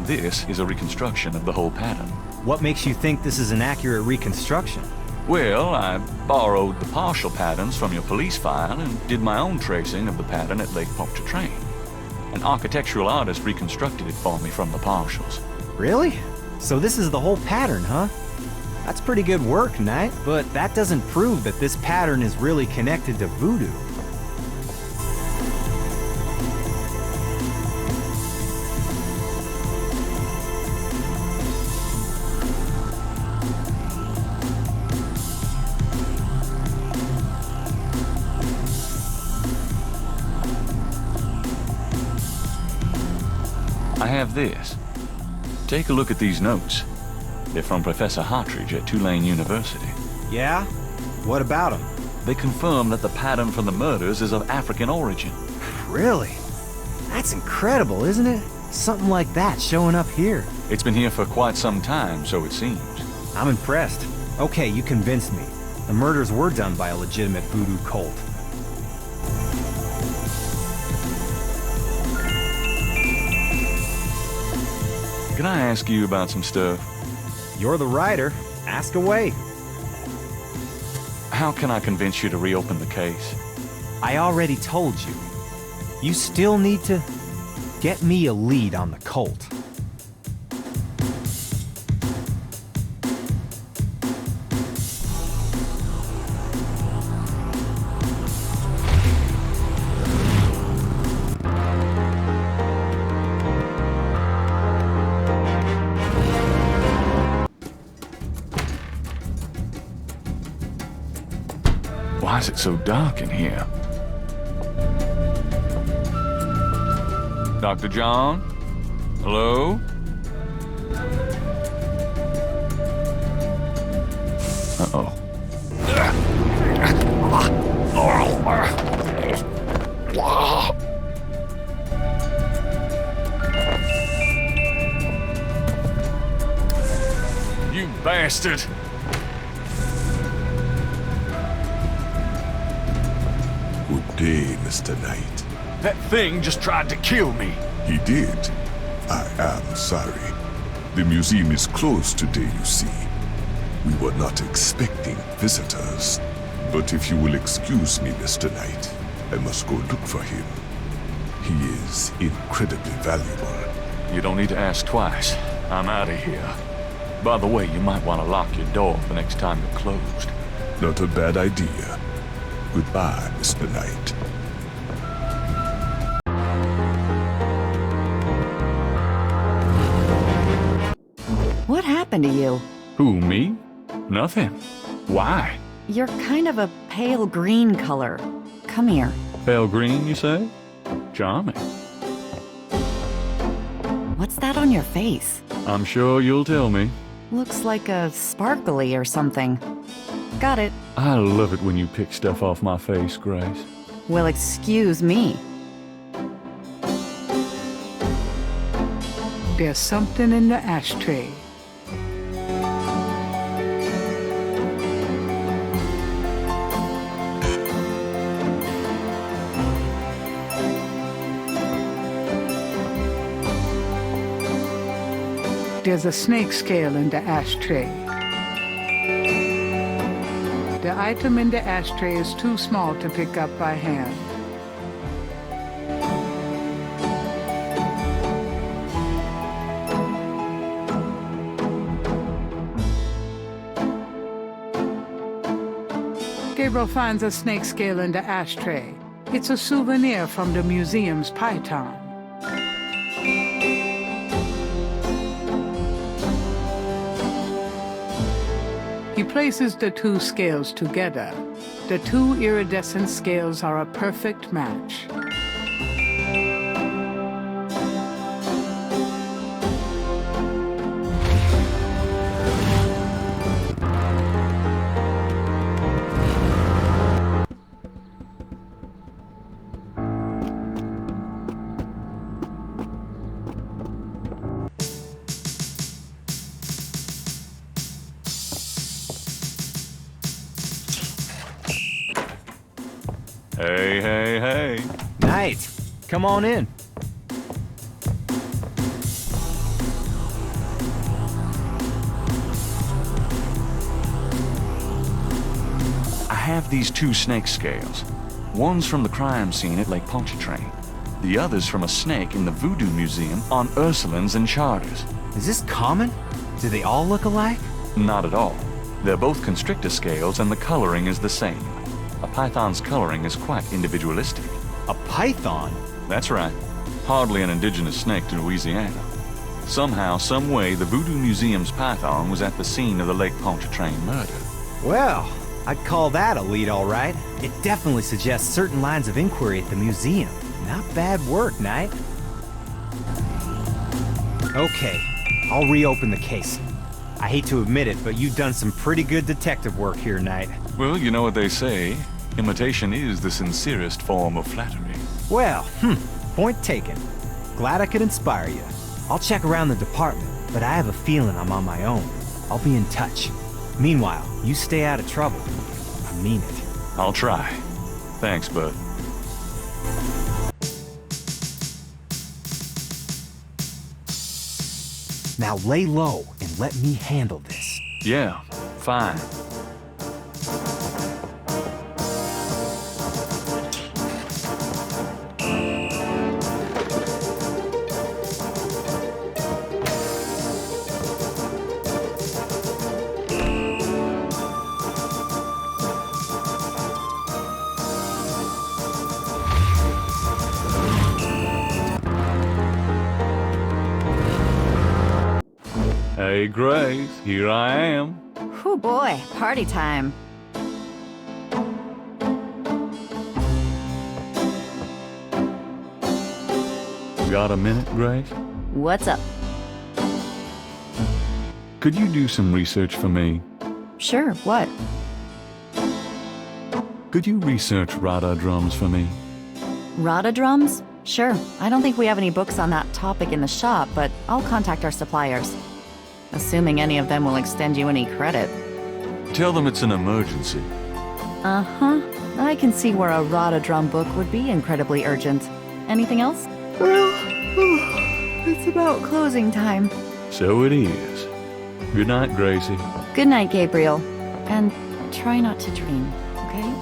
This is a reconstruction of the whole pattern. What makes you think this is an accurate reconstruction? Well, I borrowed the partial patterns from your police file and did my own tracing of the pattern at Lake Pontchartrain. An architectural artist reconstructed it for me from the partials. Really? So this is the whole pattern, huh? That's pretty good work, Knight, but that doesn't prove that this pattern is really connected to voodoo. have this. Take a look at these notes. They're from Professor Hartridge at Tulane University. Yeah? What about them? They confirm that the pattern from the murders is of African origin. Really? That's incredible, isn't it? Something like that showing up here. It's been here for quite some time, so it seems. I'm impressed. Okay, you convinced me. The murders were done by a legitimate voodoo cult. Can I ask you about some stuff? You're the writer. Ask away. How can I convince you to reopen the case? I already told you. You still need to get me a lead on the cult. Why is it so dark in here? Dr. John? Hello? Uh-oh. You bastard! Good day, Mr. Knight. That thing just tried to kill me. He did. I am sorry. The museum is closed today, you see. We were not expecting visitors. But if you will excuse me, Mr. Knight, I must go look for him. He is incredibly valuable. You don't need to ask twice. I'm out of here. By the way, you might want to lock your door the next time you're closed. Not a bad idea. Goodbye, Mr. Knight. What happened to you? Who, me? Nothing. Why? You're kind of a pale green color. Come here. Pale green, you say? Charming. What's that on your face? I'm sure you'll tell me. Looks like a sparkly or something. Got it. I love it when you pick stuff off my face, Grace. Well, excuse me. There's something in the ashtray. There's a snake scale in the ashtray. The item in the ashtray is too small to pick up by hand. Gabriel finds a snake scale in the ashtray. It's a souvenir from the museum's python. He places the two scales together. The two iridescent scales are a perfect match. Hey, hey, hey. Knight, come on in. I have these two snake scales. One's from the crime scene at Lake Pontchartrain. The other's from a snake in the Voodoo Museum on Ursulines and Charters. Is this common? Do they all look alike? Not at all. They're both constrictor scales and the coloring is the same. A python's coloring is quite individualistic. A python? That's right. Hardly an indigenous snake to Louisiana. Somehow, some way, the Voodoo Museum's python was at the scene of the Lake Pontchartrain murder. Well, I'd call that a lead, all right. It definitely suggests certain lines of inquiry at the museum. Not bad work, Knight. Okay, I'll reopen the case. I hate to admit it, but you've done some pretty good detective work here, Knight. Well, you know what they say. Imitation is the sincerest form of flattery. Well, point taken. Glad I could inspire you. I'll check around the department, but I have a feeling I'm on my own. I'll be in touch. Meanwhile, you stay out of trouble. I mean it. I'll try. Thanks, bud. Now lay low and let me handle this. Yeah, fine. Hey, Grace, here I am. Whew, boy, party time. Got a minute, Grace? What's up? Could you do some research for me? Sure, what? Could you research Rada drums for me? Rada drums? Sure. I don't think we have any books on that topic in the shop, but I'll contact our suppliers. Assuming any of them will extend you any credit. Tell them it's an emergency. Uh-huh. I can see where a Rada drum book would be incredibly urgent. Anything else? Well, it's about closing time. So it is. Good night, Gracie. Good night, Gabriel. And try not to dream, okay?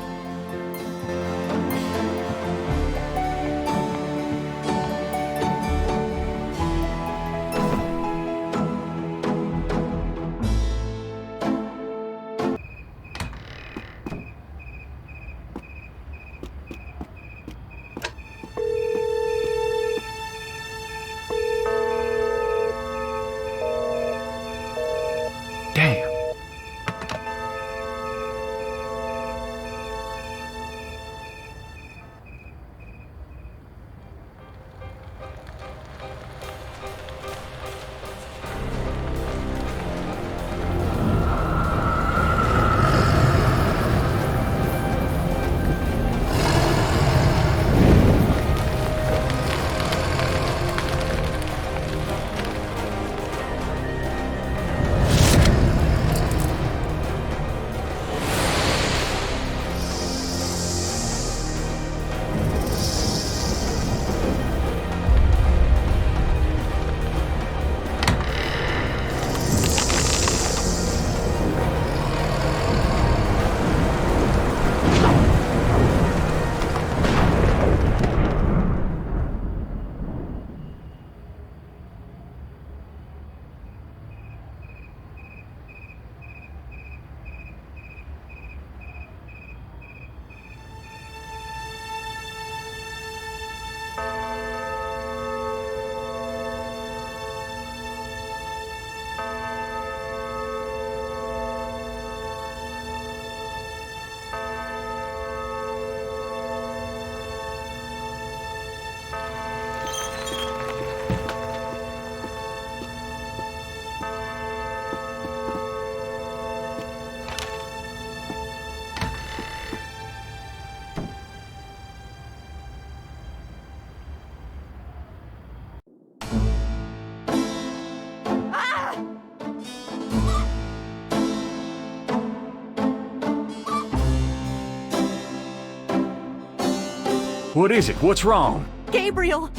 What is it? What's wrong? Gabriel!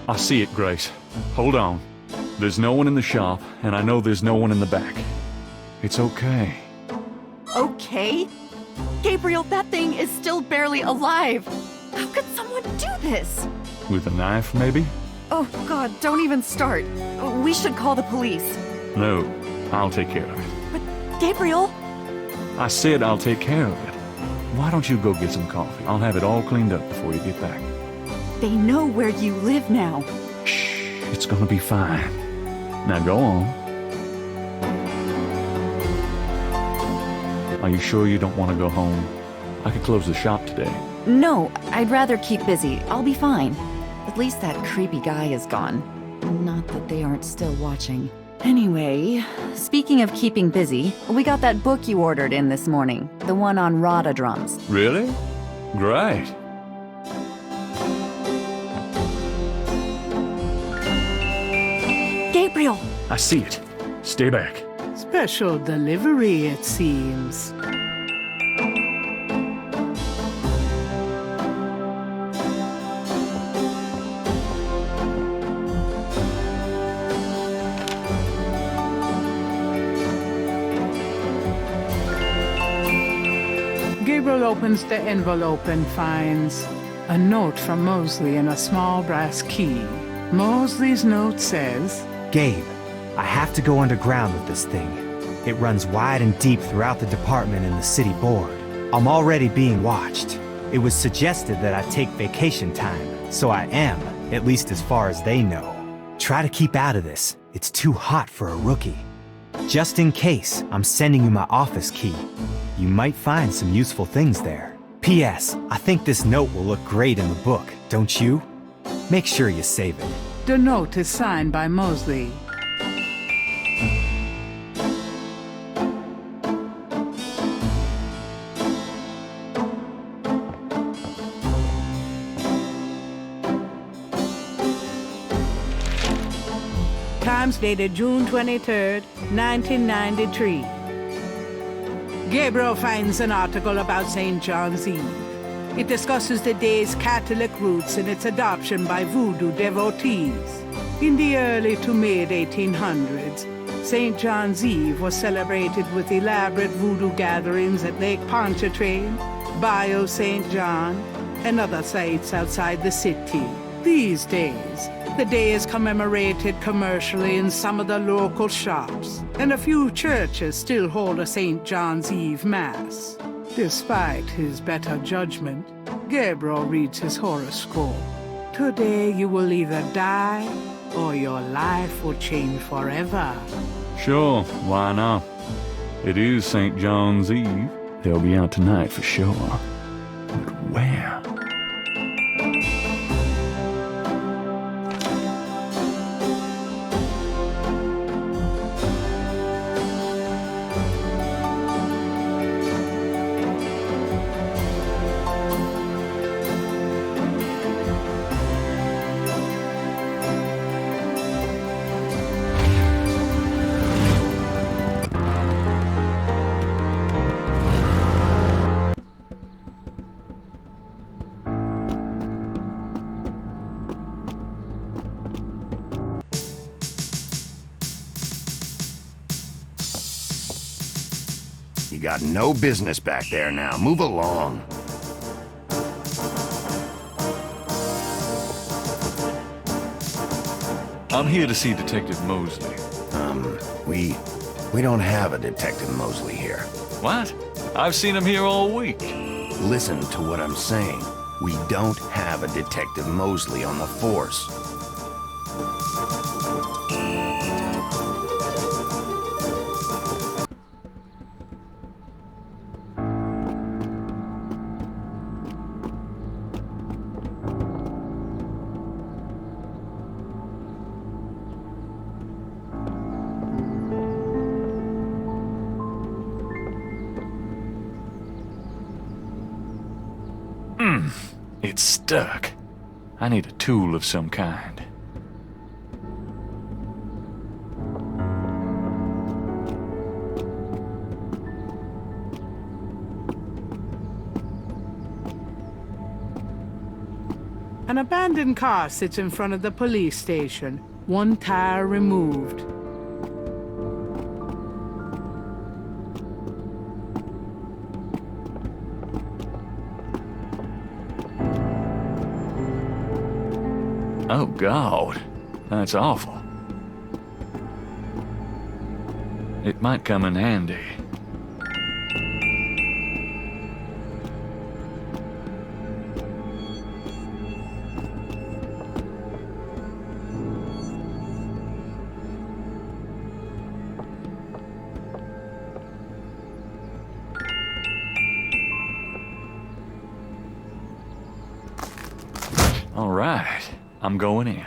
I see it, Grace. Hold on. There's no one in the shop, and I know there's no one in the back. It's okay. Okay? Gabriel, that thing is still barely alive. How could someone do this? With a knife, maybe? Oh, God, don't even start. We should call the police. No, I'll take care of it. But, Gabriel... I said I'll take care of it. Why don't you go get some coffee? I'll have it all cleaned up before you get back. They know where you live now. Shh, it's gonna be fine. Now go on. Are you sure you don't want to go home? I could close the shop today. No, I'd rather keep busy. I'll be fine. At least that creepy guy is gone. Not that they aren't still watching. Anyway, speaking of keeping busy, we got that book you ordered in this morning. The one on rotodrums. Really? Great. Gabriel! I see it. Stay back. Special delivery, it seems. Gabriel opens the envelope and finds a note from Mosley and a small brass key. Mosley's note says, Gabe, I have to go underground with this thing. It runs wide and deep throughout the department and the city board. I'm already being watched. It was suggested that I take vacation time, so I am, at least as far as they know. Try to keep out of this. It's too hot for a rookie. Just in case, I'm sending you my office key. You might find some useful things there. P.S. I think this note will look great in the book, don't you? Make sure you save it. The note is signed by Mosley. Times dated June 23rd, 1993. Gabriel finds an article about St. John's Eve. It discusses the day's Catholic roots and its adoption by voodoo devotees. In the early to mid-1800s, St. John's Eve was celebrated with elaborate voodoo gatherings at Lake Pontchartrain, Bayou St. John, and other sites outside the city. These days, the day is commemorated commercially in some of the local shops, and a few churches still hold a St. John's Eve Mass. Despite his better judgment, Gabriel reads his horoscope. Today you will either die, or your life will change forever. Sure, why not? It is St. John's Eve. They'll be out tonight for sure. But where? You got no business back there now. Move along. I'm here to see Detective Mosley. We don't have a Detective Mosley here. What? I've seen him here all week. Listen to what I'm saying. We don't have a Detective Mosley on the force. It's stuck. I need a tool of some kind. An abandoned car sits in front of the police station, one tire removed. Oh, God. That's awful. It might come in handy. All right. I'm going in.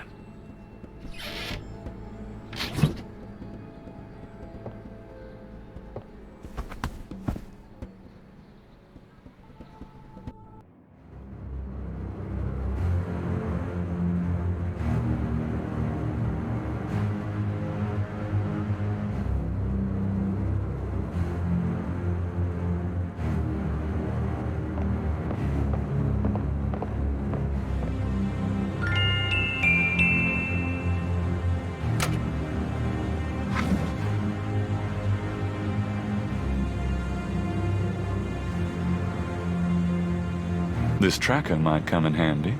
This tracker might come in handy.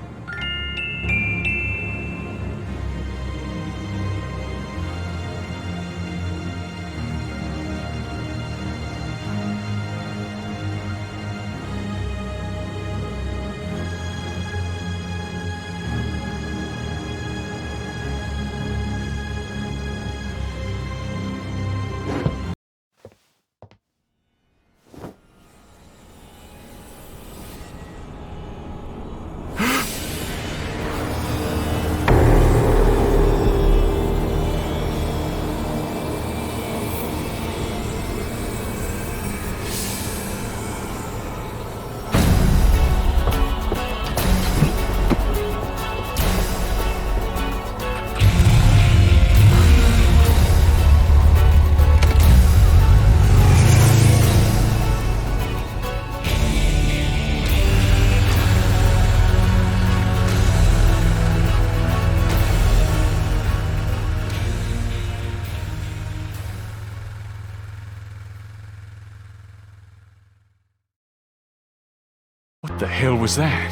What the hell was that?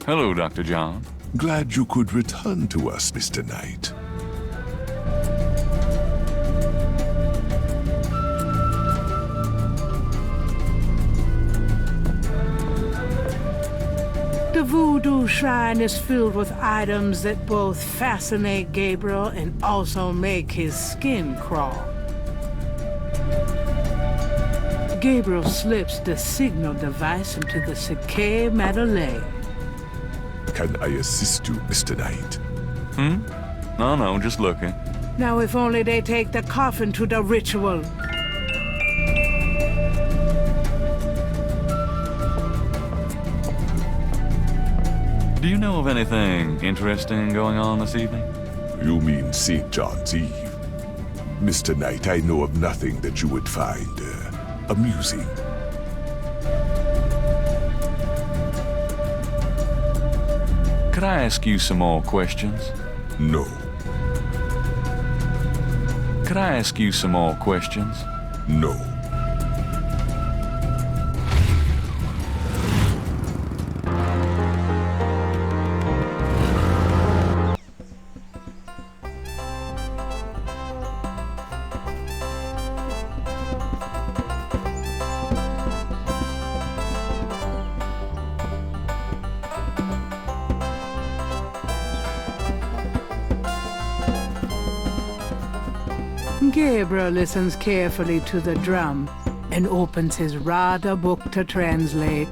Hello, Dr. John. Glad you could return to us, Mr. Knight. The Voodoo Shrine is filled with items that both fascinate Gabriel and also make his skin crawl. Gabriel slips the signal device into the Sake Madeleine. Can I assist you, Mr. Knight? No, just looking. Now if only they take the coffin to the ritual. Do you know of anything interesting going on this evening? You mean St. John's Eve? Mr. Knight, I know of nothing that you would find amusing. Could I ask you some more questions? No. Could I ask you some more questions? No. Gabriel listens carefully to the drum and opens his Rada book to translate.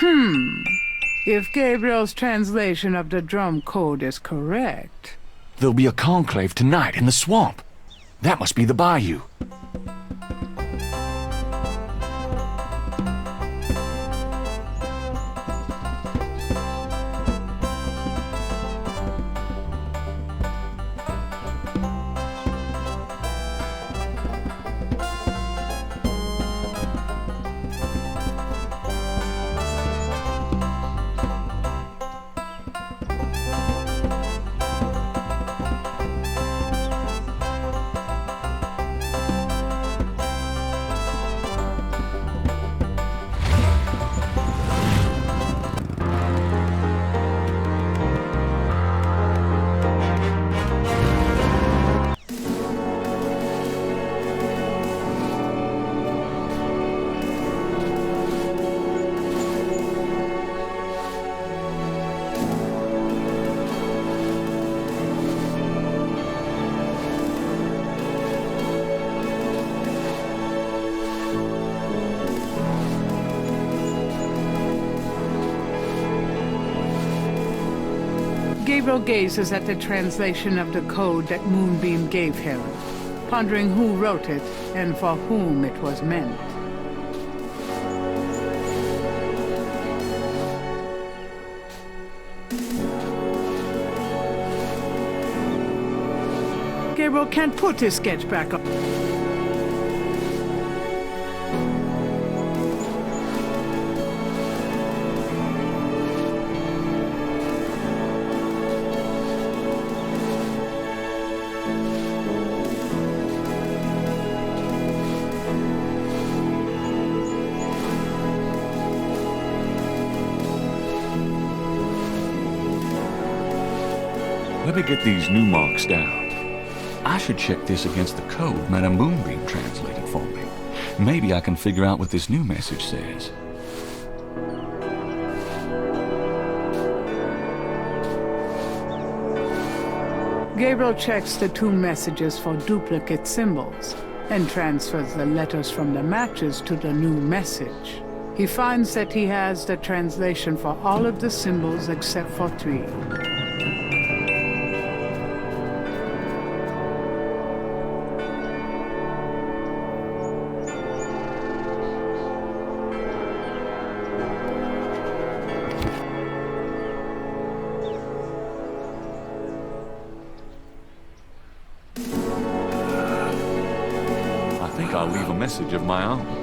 If Gabriel's translation of the drum code is correct... There'll be a conclave tonight in the swamp. That must be the bayou. Gabriel gazes at the translation of the code that Moonbeam gave him, pondering who wrote it and for whom it was meant. Gabriel can't put his sketch back up. Let me get these new marks down. I should check this against the code Madame Moonbeam translated for me. Maybe I can figure out what this new message says. Gabriel checks the two messages for duplicate symbols and transfers the letters from the matches to the new message. He finds that he has the translation for all of the symbols except for 3. I'll leave a message of my own.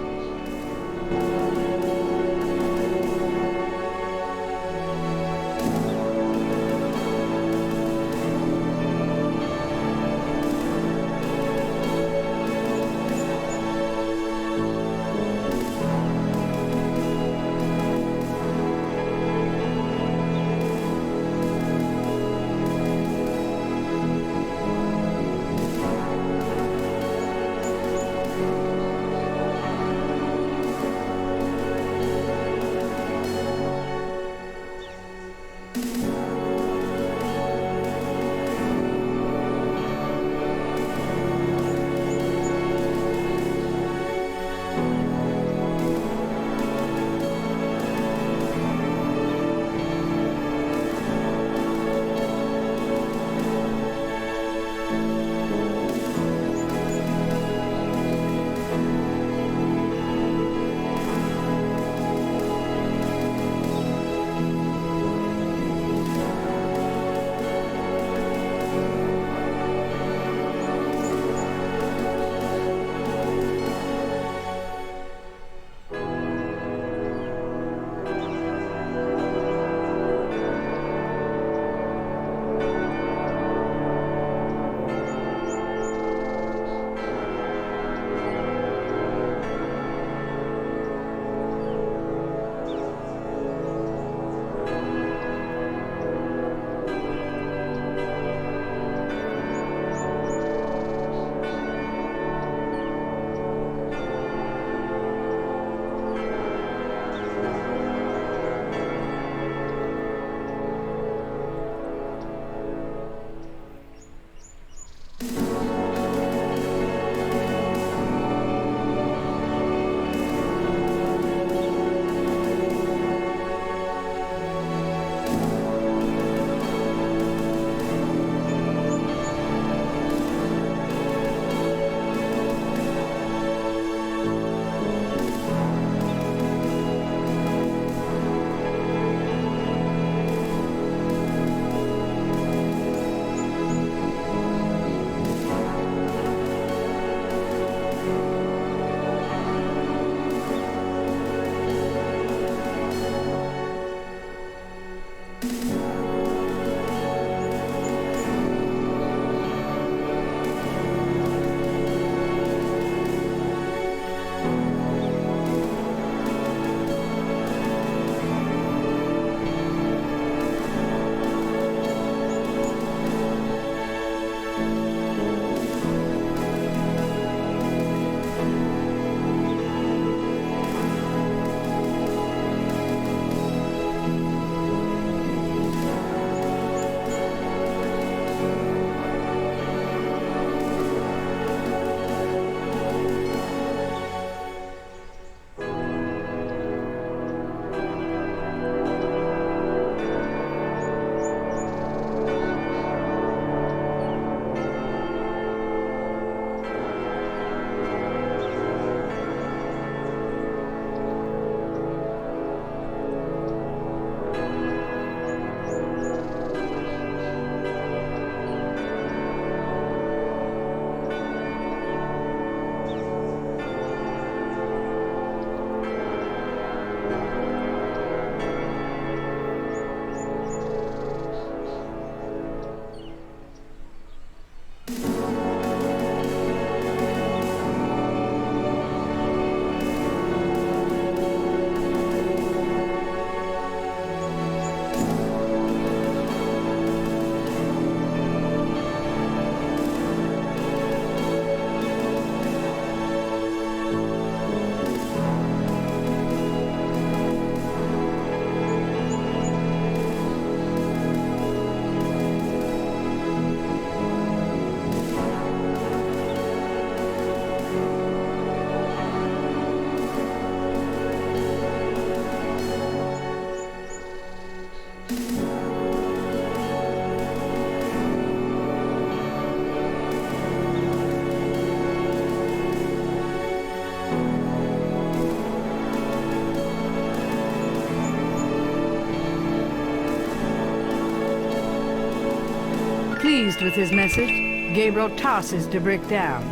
pleased with his message, Gabriel tosses the brick down.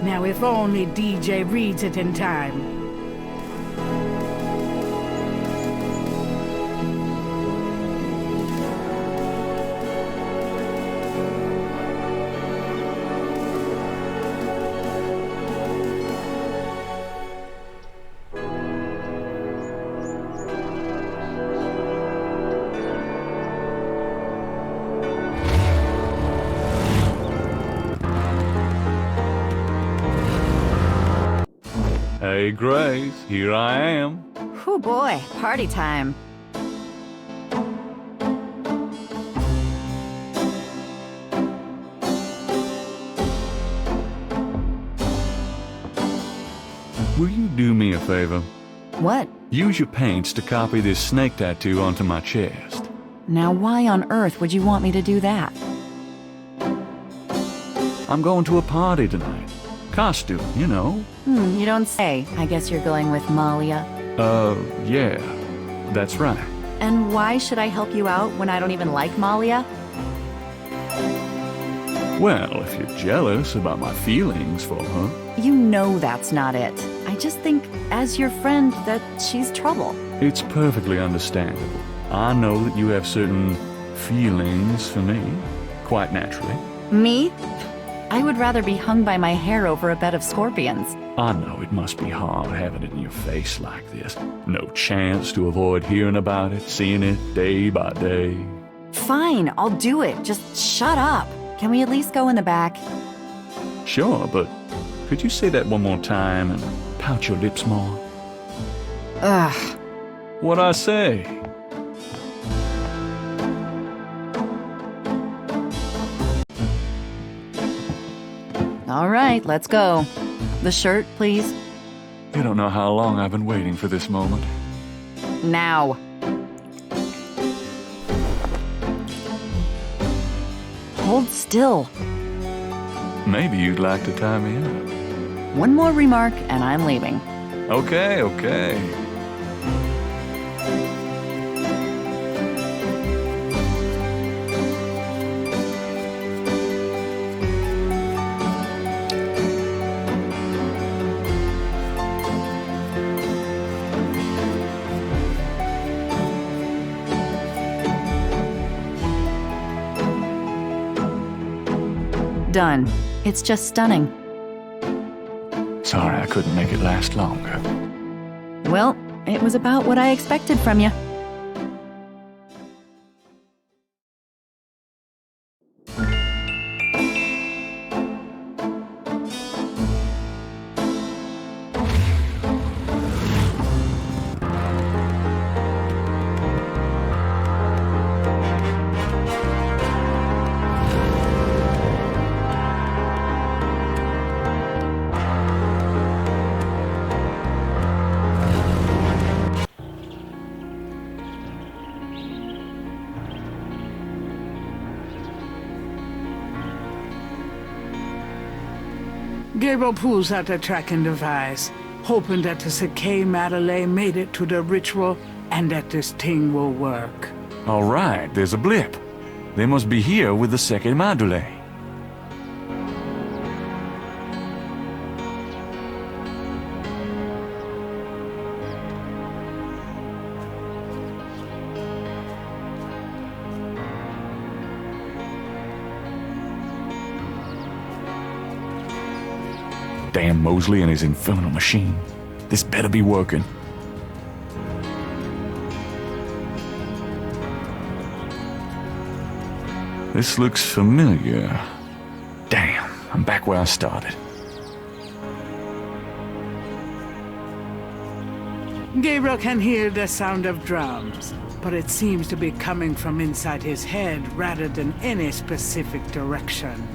Now if only DJ reads it in time. Hey, Grace, here I am. Whew, boy, party time. Will you do me a favor? What? Use your paints to copy this snake tattoo onto my chest. Now why on earth would you want me to do that? I'm going to a party tonight. Costume, you know. You don't say. I guess you're going with Malia. Yeah, that's right. And why should I help you out when I don't even like Malia? Well, if you're jealous about my feelings for her. You know that's not it. I just think, as your friend, that she's trouble. It's perfectly understandable. I know that you have certain feelings for me, quite naturally. Me? I would rather be hung by my hair over a bed of scorpions. I know it must be hard having it in your face like this. No chance to avoid hearing about it, seeing it day by day. Fine, I'll do it. Just shut up. Can we at least go in the back? Sure, but could you say that one more time and pout your lips more? Ugh. What'd I say? All right, let's go. The shirt, please. You don't know how long I've been waiting for this moment. Now. Hold still. Maybe you'd like to tie me up. One more remark and I'm leaving. Okay, okay. Done. It's just stunning. Sorry I couldn't make it last longer. Well, it was about what I expected from you. Gabriel pulls out a tracking device, hoping that the Sakay Madeleine made it to the ritual and that this thing will work. All right, there's a blip. They must be here with the second Madeleine. Damn Mosley and his infernal machine. This better be working. This looks familiar. Damn, I'm back where I started. Gabriel can hear the sound of drums, but it seems to be coming from inside his head rather than any specific direction.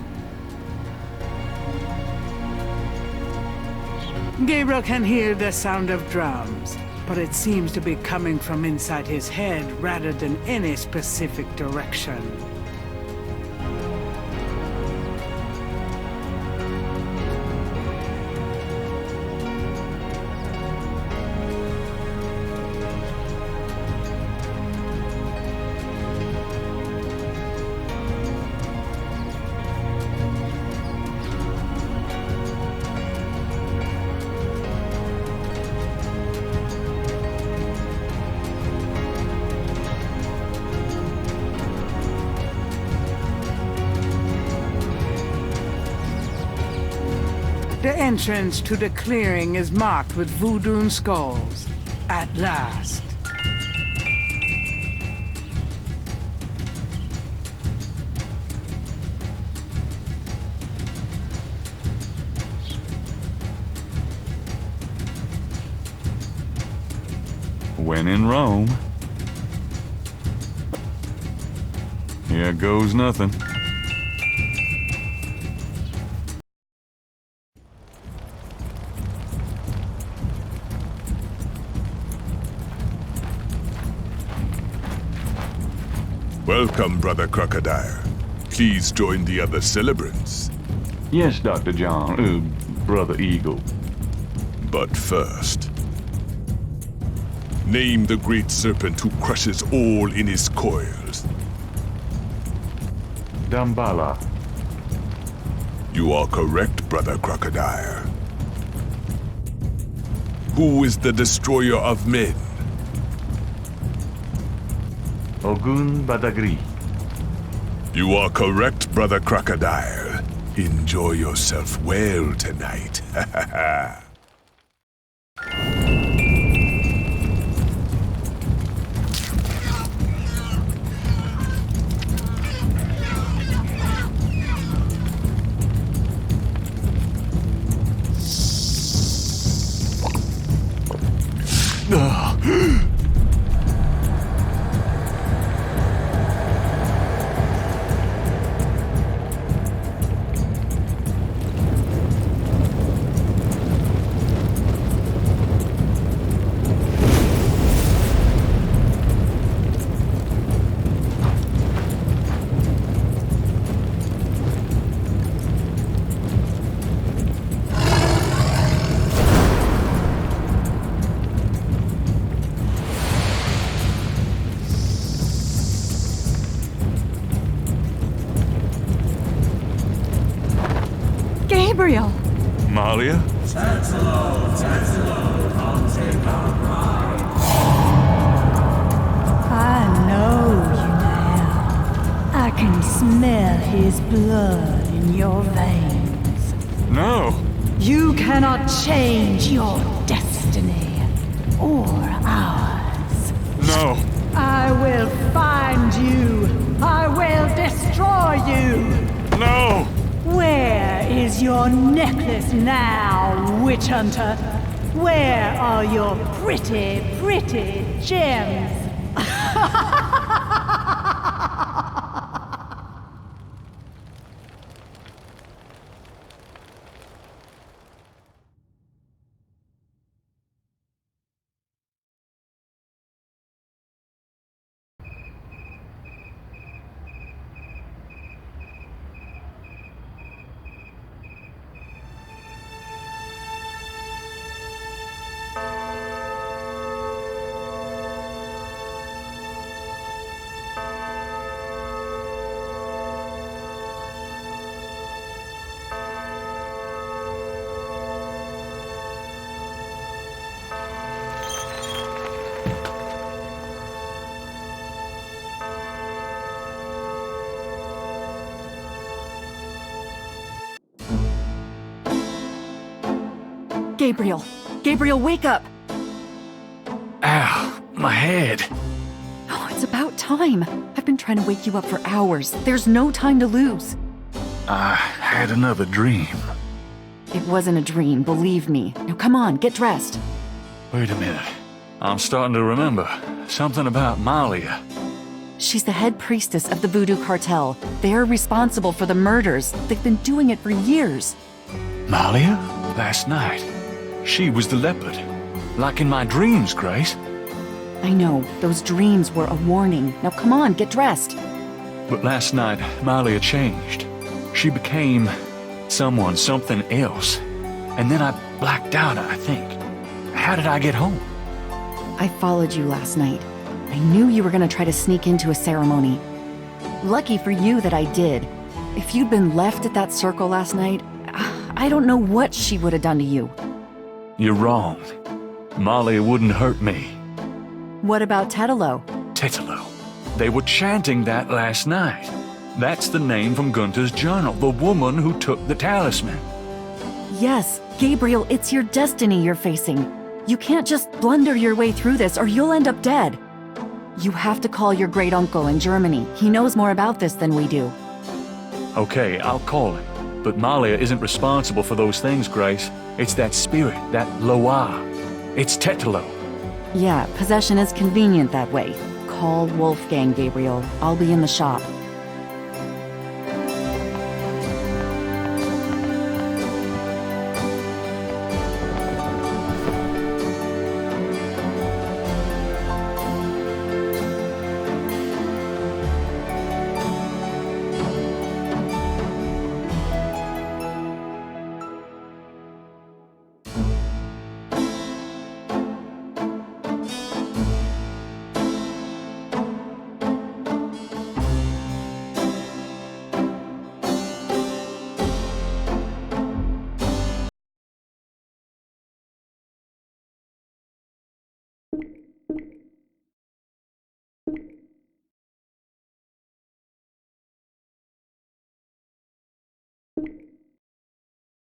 Gabriel can hear the sound of drums, but it seems to be coming from inside his head rather than any specific direction. entrance to the clearing is marked with voodoo skulls. At last. When in Rome. Here goes nothing. Welcome, Brother Crocodile. Please join the other celebrants. Yes, Dr. John, Brother Eagle. But first, name the great serpent who crushes all in his coils. Damballa. You are correct, Brother Crocodile. Who is the destroyer of men? Ogun Badagri. You are correct, Brother Crocodile. Enjoy yourself well tonight. Ha ha ha. Gabriel! Malia? I know you now. I can smell his blood in your veins. No! You cannot change your destiny, or ours. No! I will find you. I will destroy you. No! Where is your necklace now, witch hunter? Where are your pretty, pretty gems? Gabriel! Gabriel, wake up! Ow, my head. Oh, it's about time. I've been trying to wake you up for hours. There's no time to lose. I had another dream. It wasn't a dream, believe me. Now come on, get dressed. Wait a minute. I'm starting to remember something about Malia. She's the head priestess of the Voodoo Cartel. They're responsible for the murders. They've been doing it for years. Malia? Last night. She was the leopard. Like in my dreams, Grace. I know, those dreams were a warning. Now come on, get dressed. But last night, Malia changed. She became something else. And then I blacked out, I think. How did I get home? I followed you last night. I knew you were gonna try to sneak into a ceremony. Lucky for you that I did. If you'd been left at that circle last night, I don't know what she would have done to you. You're wrong. Malia wouldn't hurt me. What about Tetelo? Tetelo. They were chanting that last night. That's the name from Gunther's journal, the woman who took the talisman. Yes, Gabriel, it's your destiny you're facing. You can't just blunder your way through this or you'll end up dead. You have to call your great-uncle in Germany. He knows more about this than we do. Okay, I'll call him. But Malia isn't responsible for those things, Grace. It's that spirit, that Loa. It's Tetelo. Yeah, possession is convenient that way. Call Wolfgang, Gabriel. I'll be in the shop.